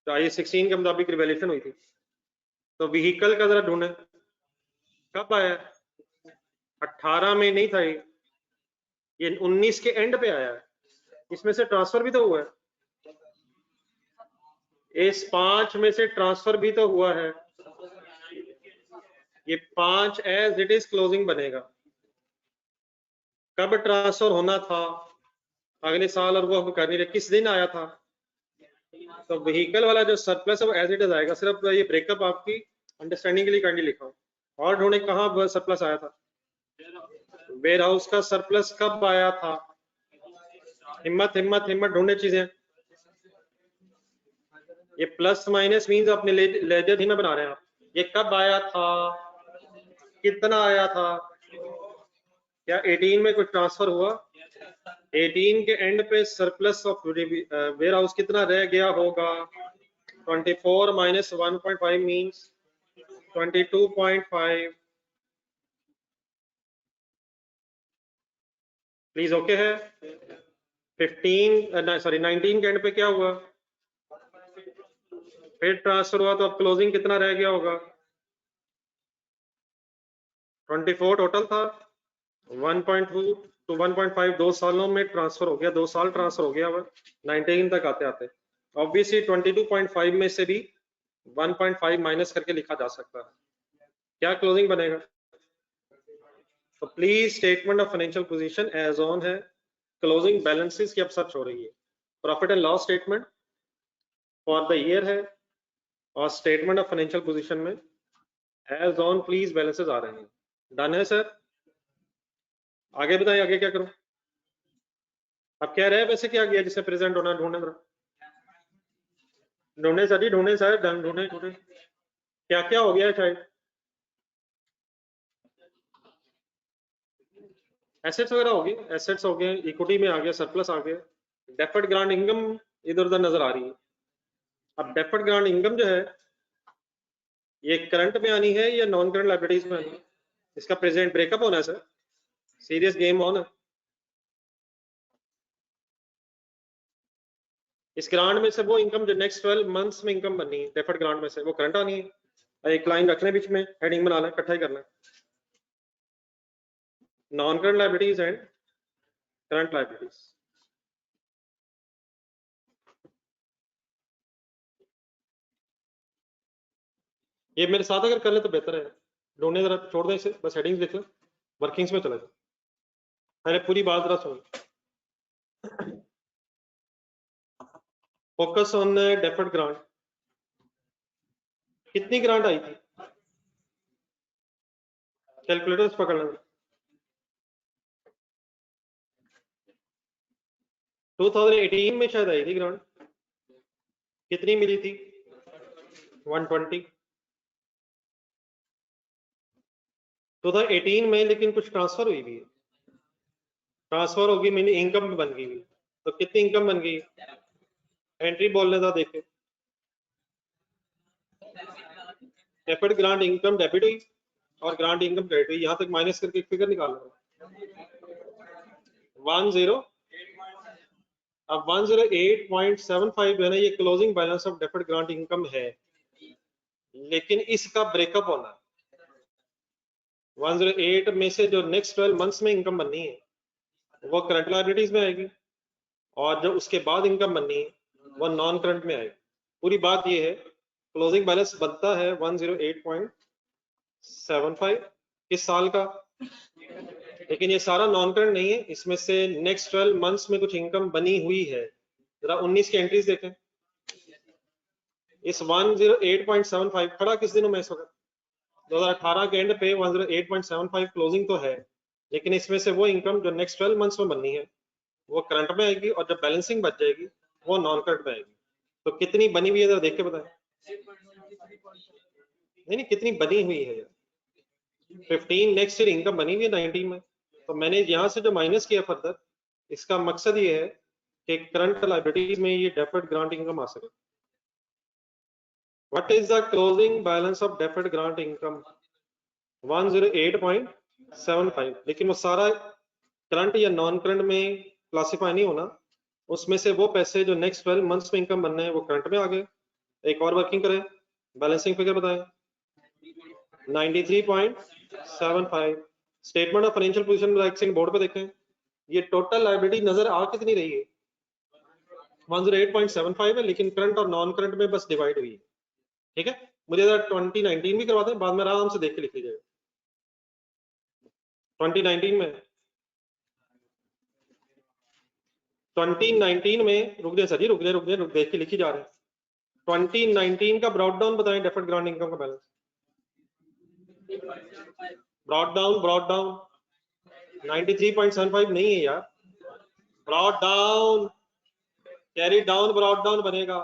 तो आई 16 के मुताबिक रिवैल्यूएशन हुई थी, तो व्हीकल का जरा ढूंढे कब आया, 18 में नहीं था ये 19 के एंड पे आया है, इसमें से ट्रांसफर भी तो हुआ है, इस 5 में से ट्रांसफर भी तो हुआ है, ये 5 एज इट इज क्लोजिंग बनेगा। कब ट्रांसफर होना था, अगले साल, और वो हम कर नहीं रहे, किस दिन आया था, तो व्हीकल वाला जो सरप्लस है वो एज इट इज आएगा। सिर्फ ये ब्रेकअप आपकी अंडरस्टैंडिंग के लिए काइंडली लिखा हूं, और ढूंढे कहाँ सरप्लस आया था, वेयर हाउस का सरप्लस कब आया था, हिम्मत हिम्मत हिम्मत ढूंढने चीजें। ये प्लस माइनस मीन्स अपने लेजर ही में बना रहे हैं आप। ये कब आया था, कितना आया था, क्या 18 में कुछ ट्रांसफर हुआ? 18 के एंड पे सरप्लस ऑफ वेयर हाउस कितना रह गया होगा? 24 माइनस 1.5 मीन्स 22.5। प्लीज ओके है? 19 के एंड पे क्या हुआ? फिर ट्रांसफर हुआ, तो अब क्लोजिंग कितना रह गया होगा? 24 टोटल था, 1.2 to 1.5 2 सालों में ट्रांसफर हो गया, 2 साल ट्रांसफर हो गया। अब 19 तक आते आते ऑब्वियसली 22.5 में से भी 1.5 माइनस करके लिखा जा सकता है। क्या क्लोजिंग बनेगा? तो please statement of financial position as on है, क्लोजिंग बैलेंसेस की अब सर्च हो रही है। Profit and loss statement for the year है, और स्टेटमेंट ऑफ फाइनेंशियल पोजीशन में एज ऑन प्लीज बैलेंसेस आ रहे हैं। डन है सर? आगे बताएं, आगे क्या करूं? अब कह रहे हैं वैसे क्या किया जिससे प्रेजेंट होना, ढूंढने ढूंढे सर जी, ढूंढे सर, ढूंढे ढूंढे क्या क्या हो गया है शायद। एसेट्स वगैरह हो गए, एसेट्स हो गए, इक्विटी में आ गया, सरप्लस आ गया, डेफर्ड ग्रांट इनकम इधर उधर नजर आ रही है। अब डेफर्ड ग्रांट इनकम जो है ये करंट में आनी है या नॉन करंट लायबिलिटीज में आनी है? इसका प्रेजेंट ब्रेकअप होना है सर, सीरियस गेम ऑन है। इस ग्रांट में से वो इनकम जो नेक्स्ट 12 मंथ्स में इनकम बननी है डेफर्ड ग्रांट में से, वो करंट आनी है। एक लाइन रखने बीच में, हेडिंग बनाना, इकट्ठा ही करना है, non current liabilities and current liabilities. ये मेरे साथ अगर कर ले तो बेहतर है, ढूंढने जरा छोड़ दें इसे, बस हेडिंग्स देख लो, वर्किंग्स में चले जाओ, पहले पूरी बात जरा सुन। Focus on deferred grant. कितनी ग्रांट आई थी? कैलकुलेटर्स पकड़ लेना। 2018 में शायद आई थी ग्रांट, कितनी मिली थी? 120। 2018 में लेकिन कुछ ट्रांसफर हुई भी है, ट्रांसफर होगी मीन इनकम बन गई, तो कितनी इनकम बन गई? एंट्री बोलने था, देखे डेबिट ग्रांट इनकम डेबिट हुई और ग्रांट इनकम क्रेडिट हुई, यहां तक माइनस करके एक फिगर निकाल लो। 10 अब 108.75 जो है ना, ये closing balance of deferred grant income है, लेकिन इसका ब्रेकअप होना है। 108 में से जो नेक्स्ट 12 मंथ्स में इनकम बननी है वो करंट लायबिलिटीज में आएगी, और जो उसके बाद इनकम बननी है वो नॉन करंट में आएगी। पूरी बात ये है, क्लोजिंग बैलेंस बनता है 108.75 किस साल का, लेकिन ये सारा नॉन करंट नहीं है, इसमें से नेक्स्ट 12 मंथ्स में कुछ इनकम बनी हुई है। जरा 19 की एंट्रीज देखें। इस 108.75 खड़ा किस दिनों में इस वक्त? 2018 के एंड पे 108.75 क्लोजिंग तो है, लेकिन इसमें से वो इनकम जो नेक्स्ट 12 मंथ्स में बननी है वो करंट में आएगी, और जब बैलेंसिंग बच जाएगी वो नॉन करंट में आएगी। तो कितनी बनी हुई है जरा देख के बताएं। नहीं कितनी बनी हुई है यार? 15 नेक्स्ट ईयर इनकम बनी हुई है 19 में, तो मैंने यहाँ से जो माइनस किया फर्दर, इसका मकसद ये है कि करंट लायबिलिटीज में ये डेफर्ड ग्रांट इनकम आ सके। What is the closing balance of deferred grant income? 108.75, लेकिन वो सारा करंट या नॉन करंट में क्लासिफाई नहीं होना, उसमें से वो पैसे जो नेक्स्ट 12 मंथ्स में इनकम बनने हैं वो करंट में आ गए। एक और वर्किंग करें, बैलेंसिंग फिगर बताएं। 93.75 स्टेटमेंट ऑफ फाइनेंशियल पोजीशन एक सेकंड बोर्ड पे देखें, ये टोटल लायबिलिटी नजर आ कितनी रही है? 108.75 है, लेकिन करंट और नॉन करंट में बस डिवाइड हुई है। ठीक है, मुझे 2019 भी करवा दें, बाद में आराम से देख के लिख लीजिएगा। 2019 में 2019 में रुक जाए सर जी, रुक जाए देख के लिखी जा रहे हैं। 2019 का ब्रॉड डाउन बताएं, डेफर्ड ग्रांट इनकम का बैलेंस। ब्रॉड डाउन 93.75 नहीं है यार, brought down, carry down brought down बनेगा।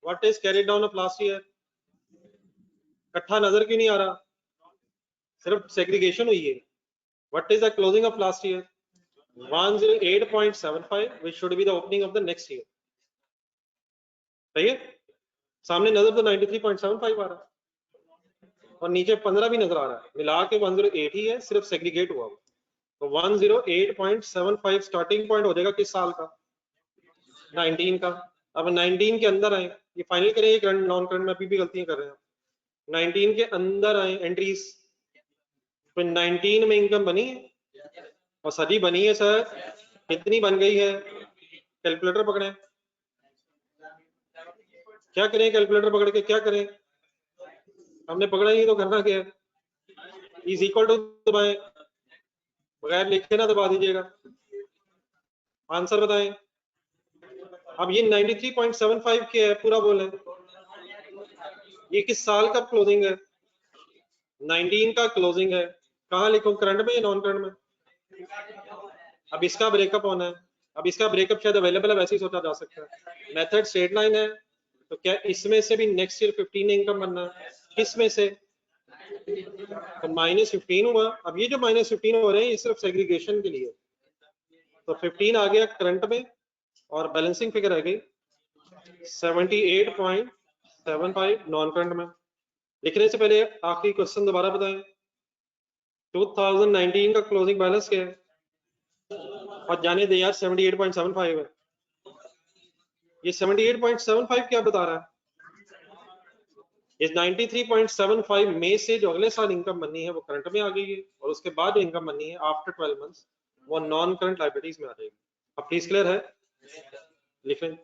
What is carry down of last year? इकट्ठा नजर क्यों नहीं आ रहा, सिर्फ सेग्रीगेशन हुई है। What is the closing of last year? 108.75 which should be the opening of the next year। सही है, सामने नजर तो 93.75 आ रहा है और नीचे 15 भी नजर आ रहा है, मिला के 108 ही है, सिर्फ सेग्रीगेट हुआ। तो 108.75 स्टार्टिंग पॉइंट हो जाएगा किस साल का? 19 का। अब 19 के अंदर आए, ये फाइनल करें, ये करंट नॉन करंट में अभी भी गलतियां कर रहे हैं। 19 के अंदर आए एंट्रीज, तो 19 में इनकम बनी है और सदी बनी है सर, कितनी बन गई है? कैलकुलेटर पकड़े, क्या करें? कैलकुलेटर पकड़ के क्या करें? हमने पकड़ा ही तो करना क्या है? इज इक्वल टू दबाएं, बगैर लिखे ना दबा दीजिएगा, आंसर बताएं। अब ये 93.75 क्या है पूरा बोले, ये किस साल का क्लोजिंग है? 19 का क्लोजिंग है। कहाँ लिखूं, करंट में या नॉन करंट में? अब इसका ब्रेकअप होना है, अब इसका ब्रेकअप शायद अवेलेबल है, वैसे ही सोचा जा सकता है। मेथड स्ट्रेट लाइन है, तो क्या इसमें से भी नेक्स्ट ईयर 15 इनकम बनना है? किस में से? तो -15 हुआ। अब ये जो -15 हो रहे हैं ये सिर्फ सेग्रीगेशन के लिए, तो 15 आ गया करंट में और बैलेंसिंग फिगर आ गई 78.75 नॉन करंट में। लिखने से पहले आखिरी क्वेश्चन दोबारा बताएं, 2019 का क्लोजिंग बैलेंस क्या है? और जाने दे यार, 78.75 है। ये 78.75 क्या बता रहा है? इस 93.75 में से जो अगले साल इनकम बननी है वो करंट में आ गई है, और उसके बाद जो इनकम बननी है आफ्टर 12 मंथ्स वो नॉन करंट लायबिलिटीज में आ जाएगी। अब प्लीज क्लियर है? लिख लें,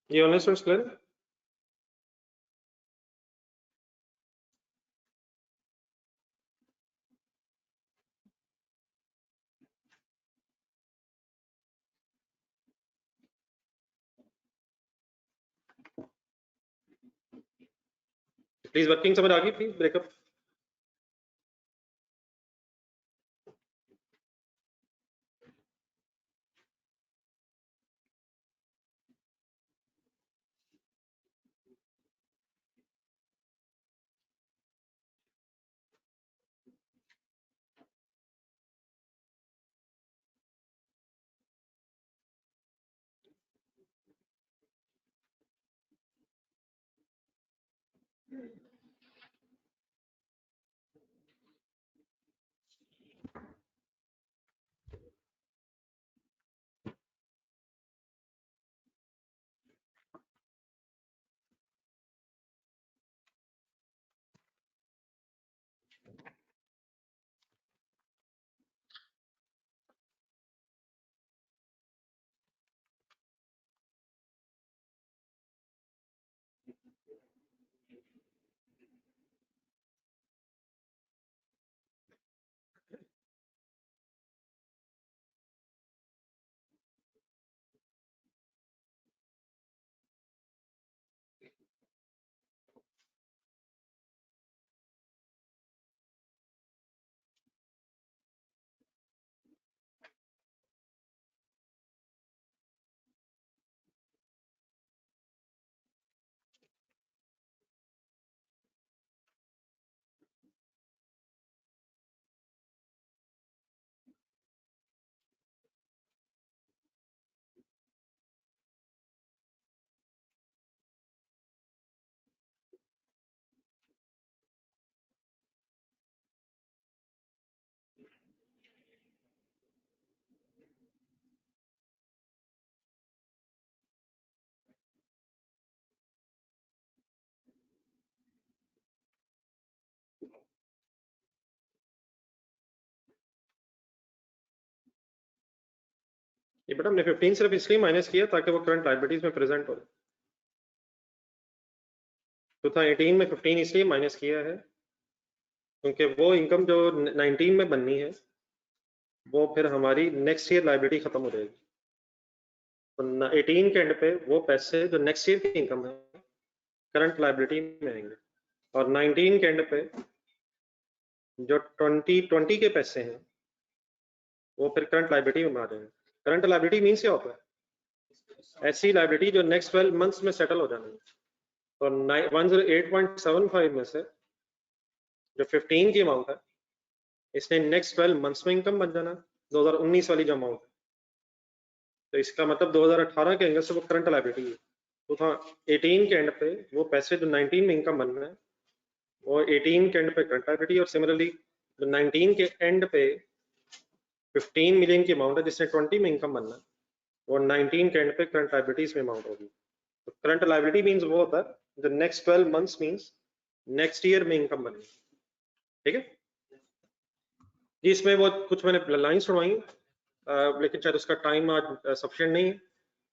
ये ऑनलाइन स्टूडेंट्स क्लियर है? प्लीज वर्किंग समझ आ गई? Please breakup. ये बेटा हमने 15 सिर्फ इसलिए माइनस किया ताकि वो करंट लायबिलिटीज में प्रेजेंट हो। 2018 में 15 इसलिए माइनस किया है क्योंकि वो इनकम जो 19 में बननी है वो फिर हमारी नेक्स्ट ईयर लायबिलिटी खत्म हो जाएगी। तो 18 के एंड पे वो पैसे जो नेक्स्ट ईयर की इनकम है करंट लायबिलिटी में आएंगे, और 19 के एंड पे जो 2020 के पैसे हैं वो फिर करंट लाइबिलिटी में आ जाएंगे। करंट लाइबिलिटी मीन्स क्या होता है? ऐसी लाइबिलिटी जो नेक्स्ट 12 मंथ्स में सेटल हो जानी है। तो 108.75 में से जो 15 की अमाउंट है इसने नेक्स्ट 12 मंथ्स में इनकम बन जाना, 2019 वाली जो अमाउंट है। तो इसका मतलब 2018 के एंगल से वो करंट लाइबिलिटी है। तो था 18 के एंड पे वो पैसे जो 19 में इनकम बन रहे हैं और 18 के एंड पे करंट लाइबिलिटी, और सिमिलरली जो 19 के एंड पे 15 मिलियन की अमाउंट है जिसने 20 में इनकम बनना है, और 19 के एंड पे करंट लाइबिलिटीज में अमाउंट होगी। तो करंट लाइबिलिटी मींस वो होता है जो next 12 months means next year में इनकम बनेगी। ठीक है जी। इसमें वो कुछ मैंने लाइंस छुड़वाई, लेकिन शायद उसका टाइम आज सफिशिएंट नहीं है,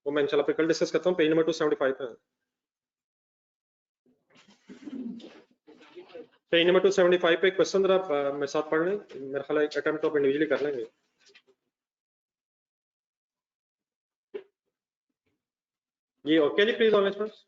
वो मैं इंशाल्लाह कल डिस्कस करता हूँ। पेज नंबर 275 पे, पेज नंबर 275 पे क्वेश्चन जरा मेरे साथ पढ़ लें, मेरे ख्याल एक अटेम्प्ट तो आप इंडिविजुअली कर लेंगे। जी ओके जी, प्लीज ऑन स्पीकर।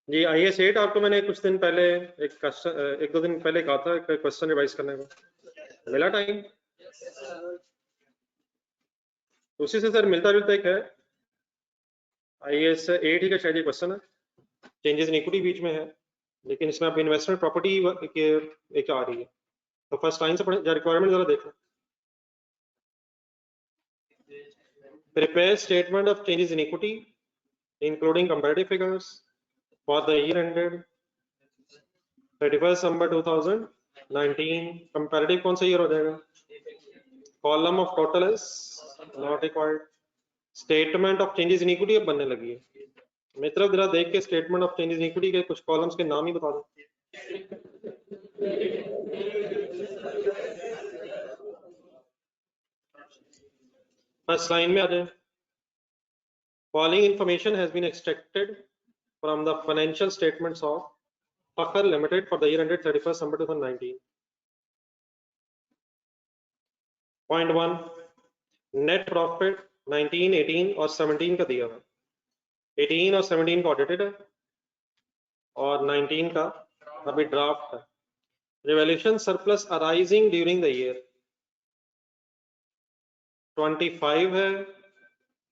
जी IAS 8 आपको मैंने कुछ दिन पहले एक दो दिन पहले कहा था क्वेश्चन रिवाइज करने को, मिला टाइम? उसी से सर मिलता जुलता एक है, IAS 8 ही का शायद ये क्वेश्चन है, चेंजेस इन इक्विटी बीच में है, लेकिन इसमें आप इन्वेस्टमेंट प्रॉपर्टी के एक आ रही है। तो फर्स्ट लाइन से पढ़े, रिक्वायरमेंट जरा देखना। Prepare statement of changes in equity including comparative figures for the year ended 31 December 2019। Comparative कौन सा ईयर हो जाएगा? Column of total is not required. Statement of changes in equity अब बनने लगी है। मेरी तरफ जरा देख के statement of changes in equity के कुछ कॉलम्स के नाम ही बता दो। फर्स्ट लाइन में आ जाए, following information has been extracted from the financial statements of Fakhar Limited for the year ended 31 December 2019. Point 1, net profit 19, 18 और 17 का दिया है। 18 और 17 का ऑडिटेड है और 19 का अभी ड्राफ्ट है। Revaluation surplus arising during the year 25 है।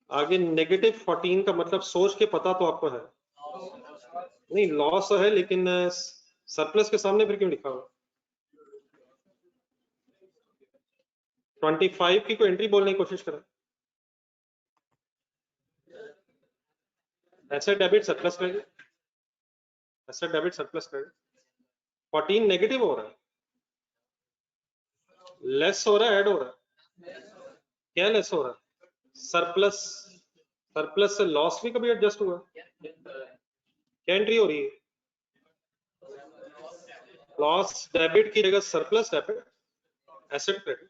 आगे नेगेटिव 14 का मतलब सोच के पता तो आपको है नहीं, लॉस है, लेकिन सरप्लस के सामने फिर क्यों लिखा हुआ? 25 की कोई एंट्री बोलने की कोशिश करें। Asset debit surplus credit, asset debit surplus credit. 14 negative हो रहा है, लेस हो रहा है, ऐड हो रहा है? क्या लेस हो रहा है? सरप्लस, सरप्लस से लॉस भी कभी एडजस्ट हुआ? क्या एंट्री हो रही है? लॉस डेबिट की जगह सरप्लस डेबिट, एसेट क्रेडिट।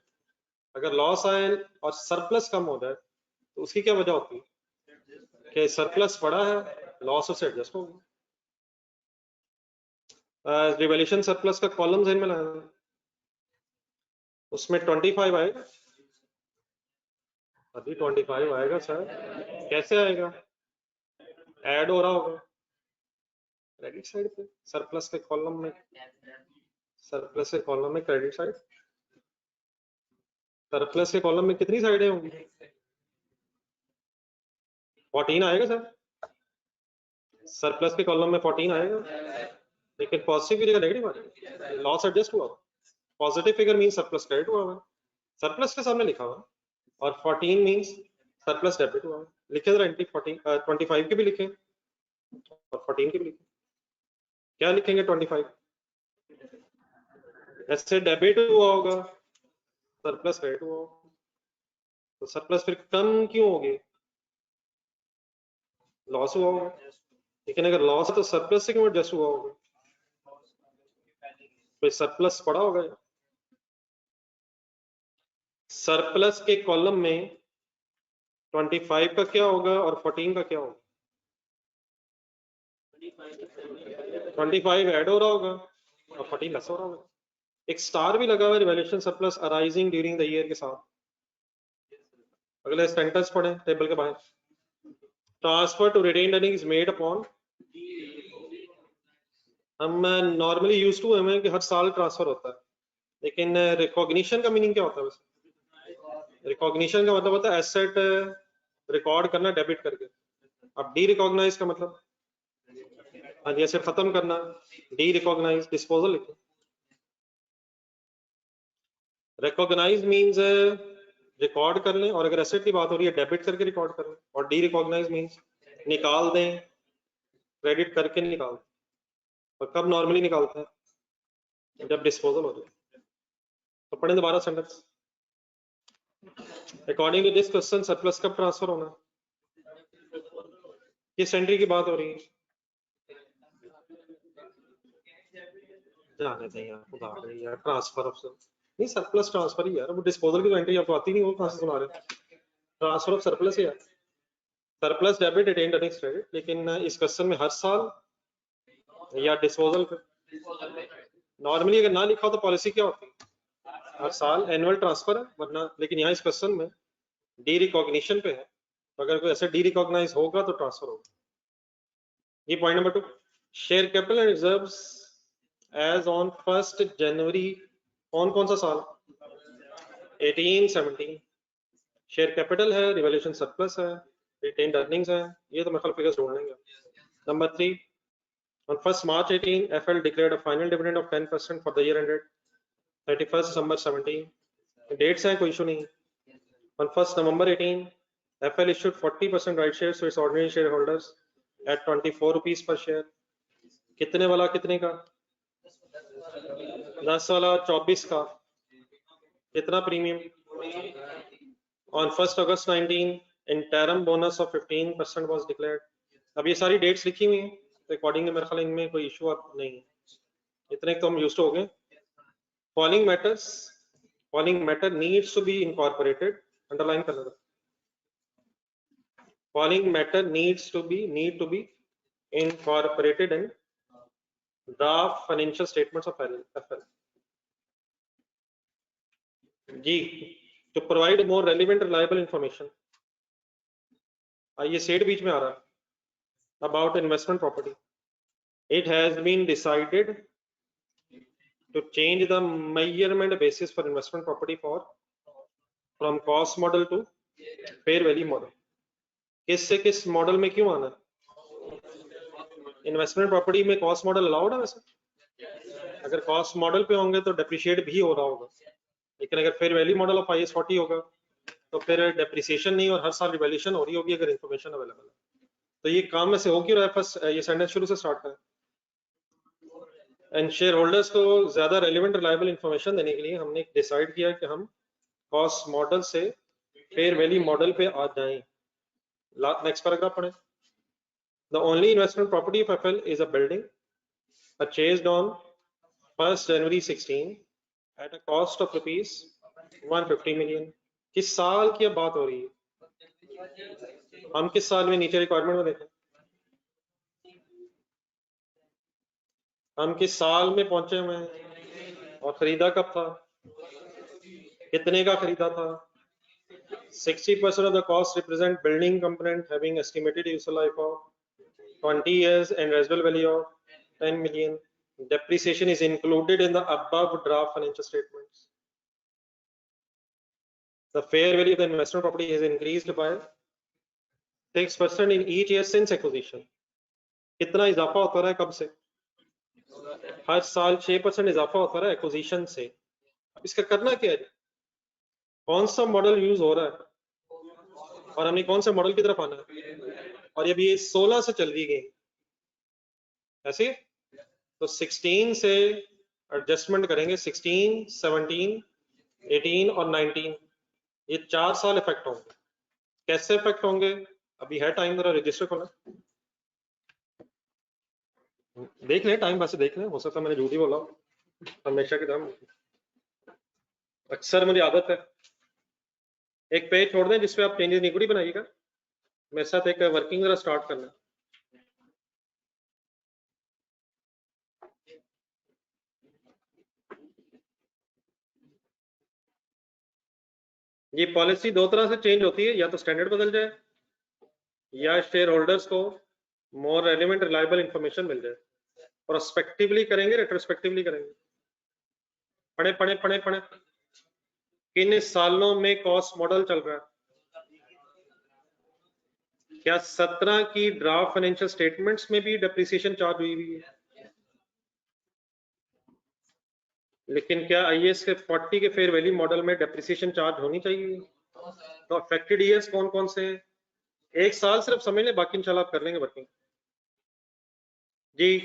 अगर लॉस आए और सरप्लस कम हो जाए तो उसकी क्या वजह होती है कि सरप्लस बड़ा है, लॉस उससे एडजस्ट हो गया। रिवैल्यूएशन सरप्लस का कॉलम ज़हन में लाना, उसमें 25 आएगा। अभी 25 आएगा सर, कैसे आएगा? ऐड हो रहा होगा क्रेडिट साइड पे, सरप्लस के कॉलम में, सरप्लस के कॉलम में क्रेडिट साइड। सरप्लस के कॉलम में कितनी साइडें होंगी? 14 आएगा सर, सरप्लस के कॉलम में 14 आएगा, लेकिन पॉजिटिव की जगह नेगेटिव आ जाएगा, लॉस एडजस्ट हुआ। Positive figure mean surplus credit हुआ है, सरप्लस के सामने लिखा हुआ, और 14 मींस सरप्लस डेबिट हुआ। लिखे जरा एंट्री 25 की भी लिखें और 14 की भी लिखें। क्या लिखेंगे? 25 ऐसे डेबिट हुआ होगा, सरप्लस क्रेडिट हुआ होगा, तो सरप्लस फिर कम क्यों होगी? लॉस हुआ होगा। लेकिन अगर लॉस है तो सरप्लस से क्यों एडजस्ट हुआ होगा? तो सरप्लस पड़ा होगा। सरप्लस के कॉलम में 25 का क्या होगा और 14 का क्या होगा? 25 ऐड हो रहा होगा और 14 लेस हो रहा होगा। एक स्टार भी लगा हुआ है revaluation surplus arising during the year के साथ, अगले सेंटेंस पढ़ें टेबल के बाहर। Transfer to retained earning is made upon, हम नॉर्मली यूज टू हमें कि हर साल ट्रांसफर होता है, लेकिन रिकॉग्निशन का मीनिंग क्या होता है वैसे? रिकॉग्निशन का मतलब होता है एसेट रिकॉर्ड करना डेबिट करके। अब डी रिकॉग्नाइज का मतलब, हाँ जी, एसेट खत्म करना, डी रिकॉग्नाइज, डिस्पोजल लिखो। रिकॉग्नाइज मींस रिकॉर्ड कर लें, और अगर एसेट की बात हो रही है डेबिट करके रिकॉर्ड कर लें, और डी रिकॉग्नाइज मींस निकाल दें, क्रेडिट करके निकाल दें। और कब नॉर्मली निकालते हैं? जब डिस्पोजल हो जाए। तो पढ़ें दोबारा sentence. According to this question surplus कब ट्रांसफर होना? किस एंट्री की बात हो रही है? जाने दें यार, खुदा करे यार, ट्रांसफर ऑफ नहीं, सरप्लस ट्रांसफर ही यार, वो डिस्पोजल की एंट्री आपको आती नहीं, वो कहां से सुना रहे हैं? ट्रांसफर ऑफ सरप्लस है यार, surplus debit retained earnings credit, लेकिन इस क्वेश्चन में हर साल या डिस्पोजल पे। नॉर्मली अगर ना लिखा हो तो पॉलिसी क्या होती है? हर साल एनुअल ट्रांसफर है, वरना, लेकिन यहाँ इस क्वेश्चन में डी रिकॉग्निशन पे है, तो अगर कोई ऐसे डी रिकॉग्नाइज होगा तो ट्रांसफर होगा। ये point number 2। Share capital and reserves as on 1 January, कौन कौन सा साल? 18-17। शेयर कैपिटल है, रिवैल्यूएशन सरप्लस है, रिटेन्ड अर्निंग्स है, ये तो मैं कल फिगर्स ढूंढ लेंगे। Number 3, on 1st March 18 FL declared a final dividend of 10% for the year ended 31st December 17. Dates हैं, कोई इशू नहीं। on 1st November 18 FL issued 40% right shares to its ordinary shareholders at 24 rupees per share। कितने वाला कितने का? 10 वाला 24 का। कितना premium? on 1st August 19 interim bonus of 15% was declared। अब ये सारी डेट्स लिखी हुई हैं, तो अकॉर्डिंगली मेरे ख्याल इनमें कोई इशू नहीं है, इतने तो हम यूज्ड हो गए। Following matter needs to be incorporated, underline कर लेना। Following matter need to be incorporated in draft financial statements of FL. जी, to provide more relevant reliable information, ये सेट बीच में आ रहा है, about investment property. It has been decided to change the measurement basis for investment property from cost model to fair value model। किस से किस मॉडल में क्यों आना? इन्वेस्टमेंट प्रॉपर्टी में कॉस्ट मॉडल अलाउड है वैसे? अगर कॉस्ट मॉडल पे होंगे तो डेप्रिशिएट भी हो रहा होगा, लेकिन अगर fair value model of IAS 40 होगा तो फिर डेप्रिसिएशन नहीं और हर साल रिवैल्यूएशन हो रही होगी, अगर इंफॉर्मेशन अवेलेबल है। तो ये काम में से हो क्यों रहा है? फर्स्ट ये सेंटेंस शुरू से स्टार्ट करें। एंड शेयर होल्डर्स को ज्यादा रेलिवेंट रिलायबल इंफॉर्मेशन देने के लिए हमने डिसाइड किया कि हम कॉस्ट मॉडल से फेयर वैल्यू मॉडल पे आ जाएं। नेक्स्ट पैराग्राफ पढ़ें। The only investment property of FL is a building purchased on 1st January 16 at a cost of rupees 150 million। किस साल की अब बात हो रही है? हम किस साल में, नीचे रिक्वायरमेंट में देखें, हम किस साल में पहुंचे हुए हैं, और खरीदा कब था, कितने का खरीदा था? 60% of the cost represent building component having estimated useful life of 20 years and residual value of 10 million। Depreciation is included in the above draft financial statements। The fair value of the investment property has increased by 6% in each year since acquisition। कितना इजाफा होता रहा है कब से? हर साल 6% इजाफा होता रहा है एक्विजिशन से। अब इसका करना क्या है? कौन सा मॉडल यूज हो रहा है और हमने कौन से मॉडल की तरफ आना है? और ये भी 16 से चल रही गई ऐसे, तो 16 से एडजस्टमेंट करेंगे, 16, 17, 18 और 19, ये 4 साल इफेक्ट होंगे। कैसे इफेक्ट होंगे? अभी है टाइम, जरा रजिस्टर खोला, देख ले टाइम, वैसे देख ले, हो सकता है मैंने झूठ ही बोला, हमेशा की तरह अक्सर मुझे आदत है। एक पेज छोड़ दें जिसपे आप चेंजेस इक्विटी बनाइएगा, मेरे साथ एक वर्किंग जरा स्टार्ट करना। ये पॉलिसी दो तरह से चेंज होती है, या तो स्टैंडर्ड बदल जाए या शेयर होल्डर्स को मोर रेलिवेंट रिलायबल इंफॉर्मेशन मिल जाए। प्रोस्पेक्टिवली करेंगे, रेट्रोस्पेक्टिवली करेंगे? पढ़े पढ़े पढ़े पढ़े। किन सालों में कॉस्ट मॉडल चल रहा है? क्या 17 की ड्राफ्ट फाइनेंशियल स्टेटमेंट्स में भी डेप्रिसिएशन चार्ज हुई हुई है? लेकिन क्या आईएएस के 40 के फेयर वैल्यू मॉडल में डेप्रिसिएशन चार्ज होनी चाहिए? तो अफेक्टेड ईयर्स कौन कौन से हैं? एक साल सिर्फ समझ लें, बाकी इंशाल्लाह आप कर लेंगे वर्किंग। जी,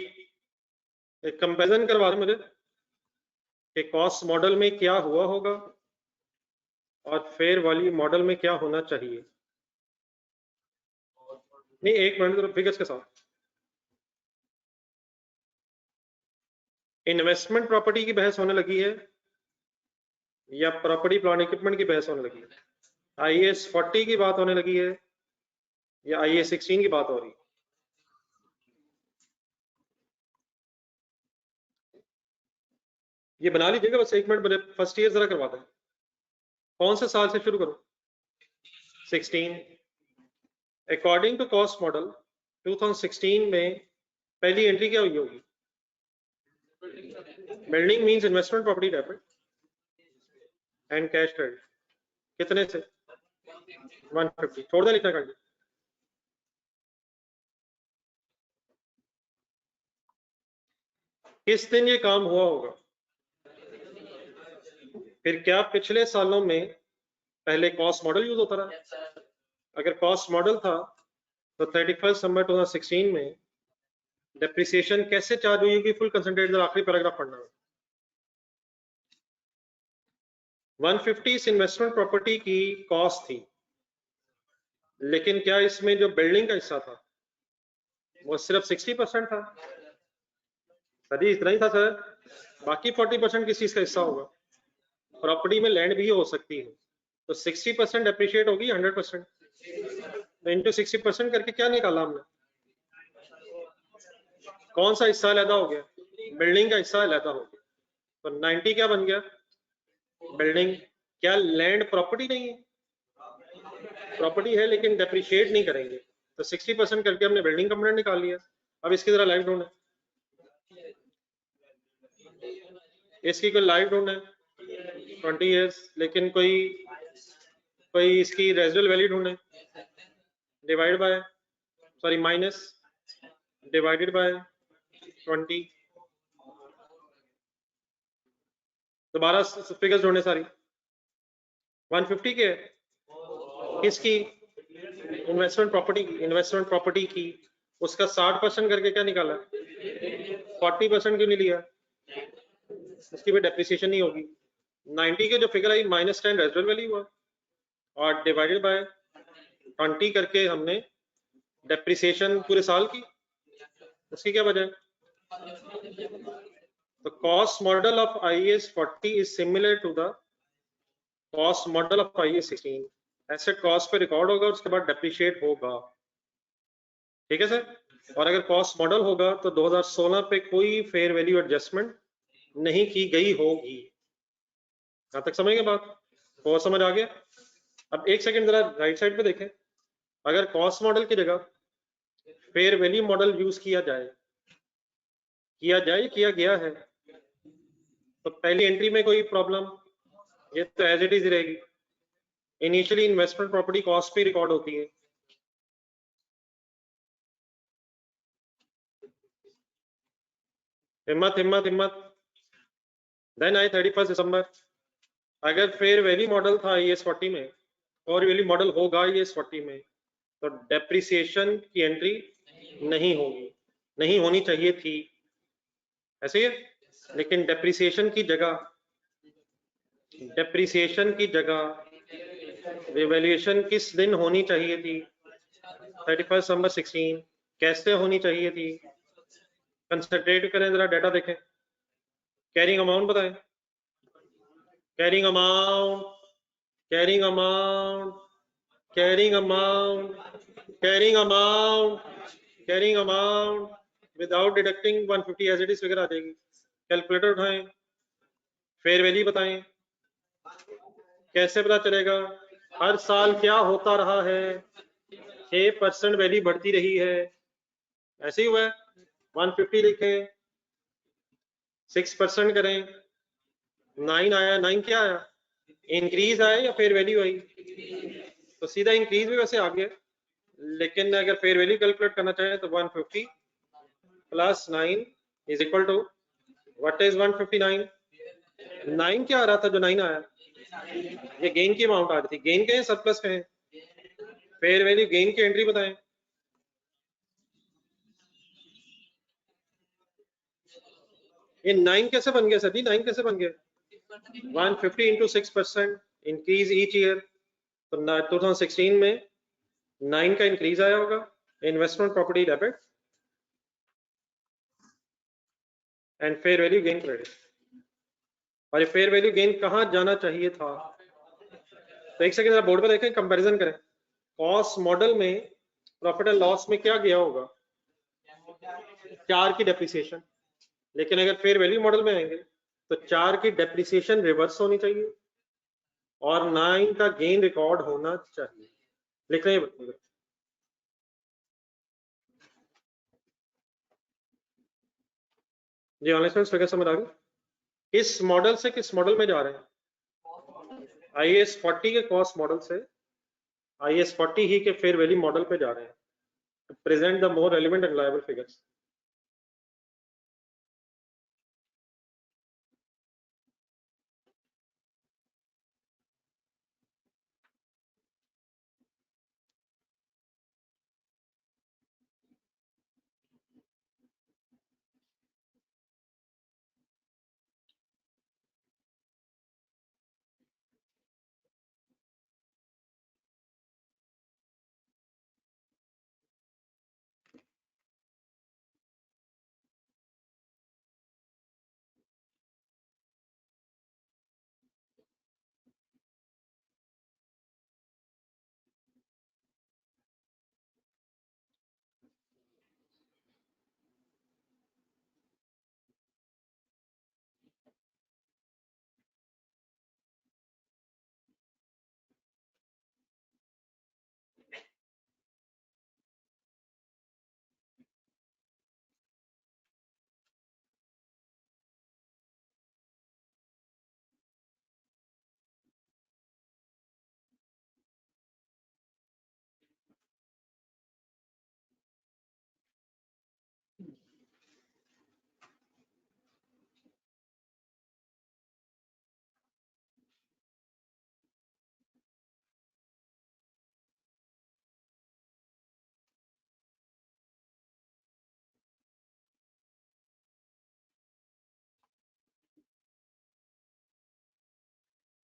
एक कंपैरिजन करवा दें मुझे कि कॉस्ट मॉडल में क्या हुआ होगा और फेयर वैल्यू मॉडल में क्या होना चाहिए। नहीं, एक मिनट, फिगर्स के साथ। इन्वेस्टमेंट प्रॉपर्टी की बहस होने लगी है या प्रॉपर्टी प्लांट इक्विपमेंट की बहस होने लगी है? आईएएस 40 की बात होने लगी है या आईएएस 16 की बात हो रही है? ये बना लीजिएगा बस, एक मिनट मुझे फर्स्ट ईयर जरा करवा दें। कौन से साल से शुरू करूं? 16। अकॉर्डिंग टू कॉस्ट मॉडल 2016 में पहली एंट्री क्या हुई होगी? Building means investment property debit and cash credit. कितने से? 150। छोड़ दे लिखना कर। किस दिन ये काम हुआ होगा? फिर क्या पिछले सालों में पहले कॉस्ट मॉडल यूज होता रहा? अगर कॉस्ट मॉडल था तो 31 दिसंबर 2016 में डेप्रिसिएशन कैसे चार्ज हुई होगी? फुल कंसंट्रेट आखिरी पैराग्राफ पढ़ना है। 150 इन्वेस्टमेंट प्रॉपर्टी की कॉस्ट थी, लेकिन क्या इसमें जो बिल्डिंग का हिस्सा था वो सिर्फ 60% था? सर इतना ही था सर, बाकी 40% किस चीज का हिस्सा होगा? प्रॉपर्टी में लैंड भी हो सकती है, तो 60% अप्रिशिएट होगी 100%, तो इंटू 60% करके क्या निकाला हमने? कौन सा हिस्सा अलहदा हो गया? बिल्डिंग का हिस्सा अलहदा हो गया, तो 90 क्या बन गया? बिल्डिंग। क्या लैंड प्रॉपर्टी नहीं है? प्रॉपर्टी है लेकिन डेप्रिशिएट नहीं करेंगे, तो 60% करके हमने बिल्डिंग कंपोनेंट निकाल लिया। अब इसकी जरा लाइफ ढूंढे, इसकी कोई लाइफ ढूंढे 20 इयर्स, लेकिन कोई इसकी रेजिडुअल वैल्यू ढूंढे, divide by sorry minus divided by 20। दोबारा फिगर्स ढूंढे सारी। 150 के किसकी? इन्वेस्टमेंट प्रॉपर्टी की। उसका 60% करके क्या निकाला? 40% क्यों नहीं लिया? उसकी भी डेप्रिसिएशन नहीं होगी। 90 के जो फिगर आई -10 रेजिडुअल वैल्यू हुआ और डिवाइडेड बाय 20 करके हमने डेप्रिसिएशन पूरे साल की, उसकी क्या वजह है? तो cost model of IAS 40 is similar to the cost model of IAS 16। Asset cost पे रिकॉर्ड होगा, उसके बाद डेप्रिशिएट होगा। ठीक है सर? और अगर कॉस्ट मॉडल होगा तो 2016 पे कोई फेयर वैल्यू एडजस्टमेंट नहीं की गई होगी। यहां तक समझ गए बात? और समझ आ गया? अब एक सेकंड जरा राइट साइड पे देखें। अगर कॉस्ट मॉडल की जगह फेयर वैल्यू मॉडल यूज किया किया गया है, तो पहली एंट्री में कोई प्रॉब्लम? ये तो एज इट इज रहेगी। इनिशियली इन्वेस्टमेंट प्रॉपर्टी कॉस्ट पे रिकॉर्ड होती है। हिम्मत हिम्मत हिम्मत। देन आई 31 दिसंबर। अगर फेयर वैल्यू मॉडल था आईएएस 40 में और वैल्यू मॉडल होगा आईएएस 40 में, तो डेप्रिसिएशन की एंट्री नहीं होगी, नहीं होनी चाहिए थी, ऐसे ही है। लेकिन डेप्रिसिएशन की जगह रिवैल्यूएशन किस दिन होनी चाहिए थी? 31 दिसंबर 16। कैसे होनी चाहिए थी? कंसंट्रेट करें, जरा डाटा देखें। कैरिंग अमाउंट बताएं। Carrying amount carrying amount carrying amount carrying amount carrying amount without deducting 150 as it is figure आ जाएगी। कैलकुलेटर उठाएं, फेयर वैल्यू बताएं। कैसे पता चलेगा? हर साल क्या होता रहा है? 6% वैल्यू बढ़ती रही है, ऐसे ही हुआ है। 150 लिखें, 6% करें, 9 आया। 9 क्या आया? इंक्रीज आया या फेयर वैल्यू आई? तो सीधा इंक्रीज भी वैसे आ गया, लेकिन अगर फेयर वैल्यू कैलकुलेट करना चाहें तो 150 plus 9 is equal to what is 159? 9 क्या आ रहा था जो 9 आया? ये गेन की अमाउंट आ रही थी। गेन कहें सरप्लस कहें? फेयर वैल्यू गेन की एंट्री बताएं। ये 9 कैसे बन गया सर जी? 9 कैसे बन गया? 150 इंटू 6% इंक्रीज ईच ईयर। तो 2016 में 9 का इंक्रीज आया होगा। Investment property debit and fair value gain credit. और ये फेयर वैल्यू गेन कहाँ जाना चाहिए था? तो एक सेकंड बोर्ड पर देखें, कंपैरिजन करें। कॉस्ट मॉडल में प्रॉफिट एंड लॉस में क्या गया होगा? 4 की डेप्रिसिएशन। लेकिन अगर फेयर वैल्यू मॉडल में आएंगे तो 4 की डेप्रिसिएशन रिवर्स होनी चाहिए और 9 का गेन रिकॉर्ड होना चाहिए। लिख रहे हैं? जी ऑनलाइन फिगर समझ आ गई? किस मॉडल से किस मॉडल में जा रहे हैं? IAS 40 के कॉस्ट मॉडल से IAS 40 ही के फेयर वैल्यू मॉडल पे जा रहे हैं। Present the more relevant and reliable figures.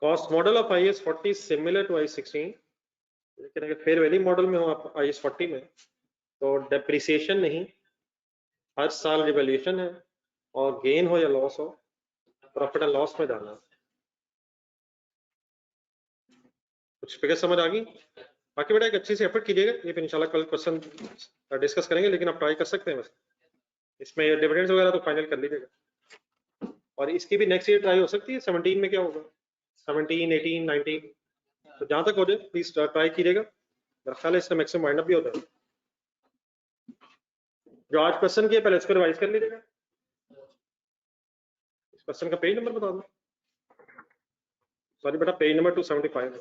Cost model of IAS 40 similar to IAS 16, लेकिन अगर फेयर वैल्यू मॉडल में हो आप IAS 40 में तो डेप्रिसिएशन नहीं, हर साल रिवैल्यूएशन है, और गेन हो या लॉस हो प्रॉफिट एंड लॉस में जाना। कुछ फिगर समझ आ गई? बाकी बेटा एक अच्छी सी एफर्ट कीजिएगा, ये फिर इंशाल्लाह कल क्वेश्चन डिस्कस करेंगे, लेकिन आप ट्राई कर सकते हैं बस। इसमें डिविडेंड्स वगैरह तो फाइनल कर लीजिएगा। और इसकी भी नेक्स्ट ईयर ट्राई हो सकती है। 17 में क्या होगा? 17, 18, 19, तो जहां तक हो जाए प्लीज ट्राई कीजिएगा। मेरा ख्याल है इसका मैक्सिमम वाइंड अप भी होता है। जो आज क्वेश्चन किया पहले इसको रिवाइज कर लीजिएगा। इस क्वेश्चन का पेज नंबर बता दो। सॉरी बेटा, पेज नंबर 275।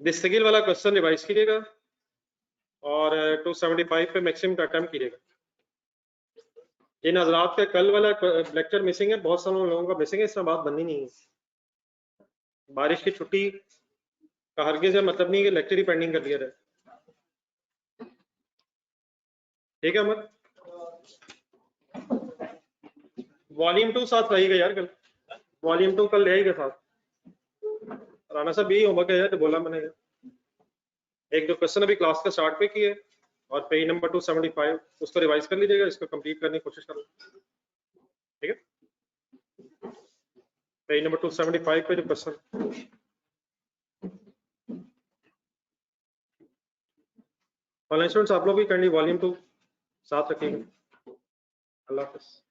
दिस्तिगिल वाला क्वेश्चन रिवाइज कीजिएगा और 275 पे मैक्सिमम का अटेम्प्ट कीजिएगा। जिन हजरात का कल वाला लेक्चर मिसिंग है, बहुत सारे लोगों का मिसिंग है, इसमें बात बननी नहीं है। बारिश की छुट्टी का हरगिज़ है मतलब नहीं कि लेक्चर ही पेंडिंग कर दिया जाए। ठीक है अमर? वॉल्यूम 2 साथ रहेगा यार कल। वॉल्यूम 2 कल रहेगा साथ। राना साहब यही होमवर्क है यार, तो बोला मैंने। एक दो क्वेश्चन अभी क्लास का स्टार्ट पे किए और पेज नंबर 275 उसको रिवाइज कर लीजिएगा, इसको कंप्लीट करने की कोशिश करो। ठीक है, पेज नंबर 275 पे जो क्वेश्चन। ऑनलाइन स्टूडेंट्स आप लोग भी करनी वॉल्यूम 2 साथ रखिएगा। अल्लाह हाफिज़।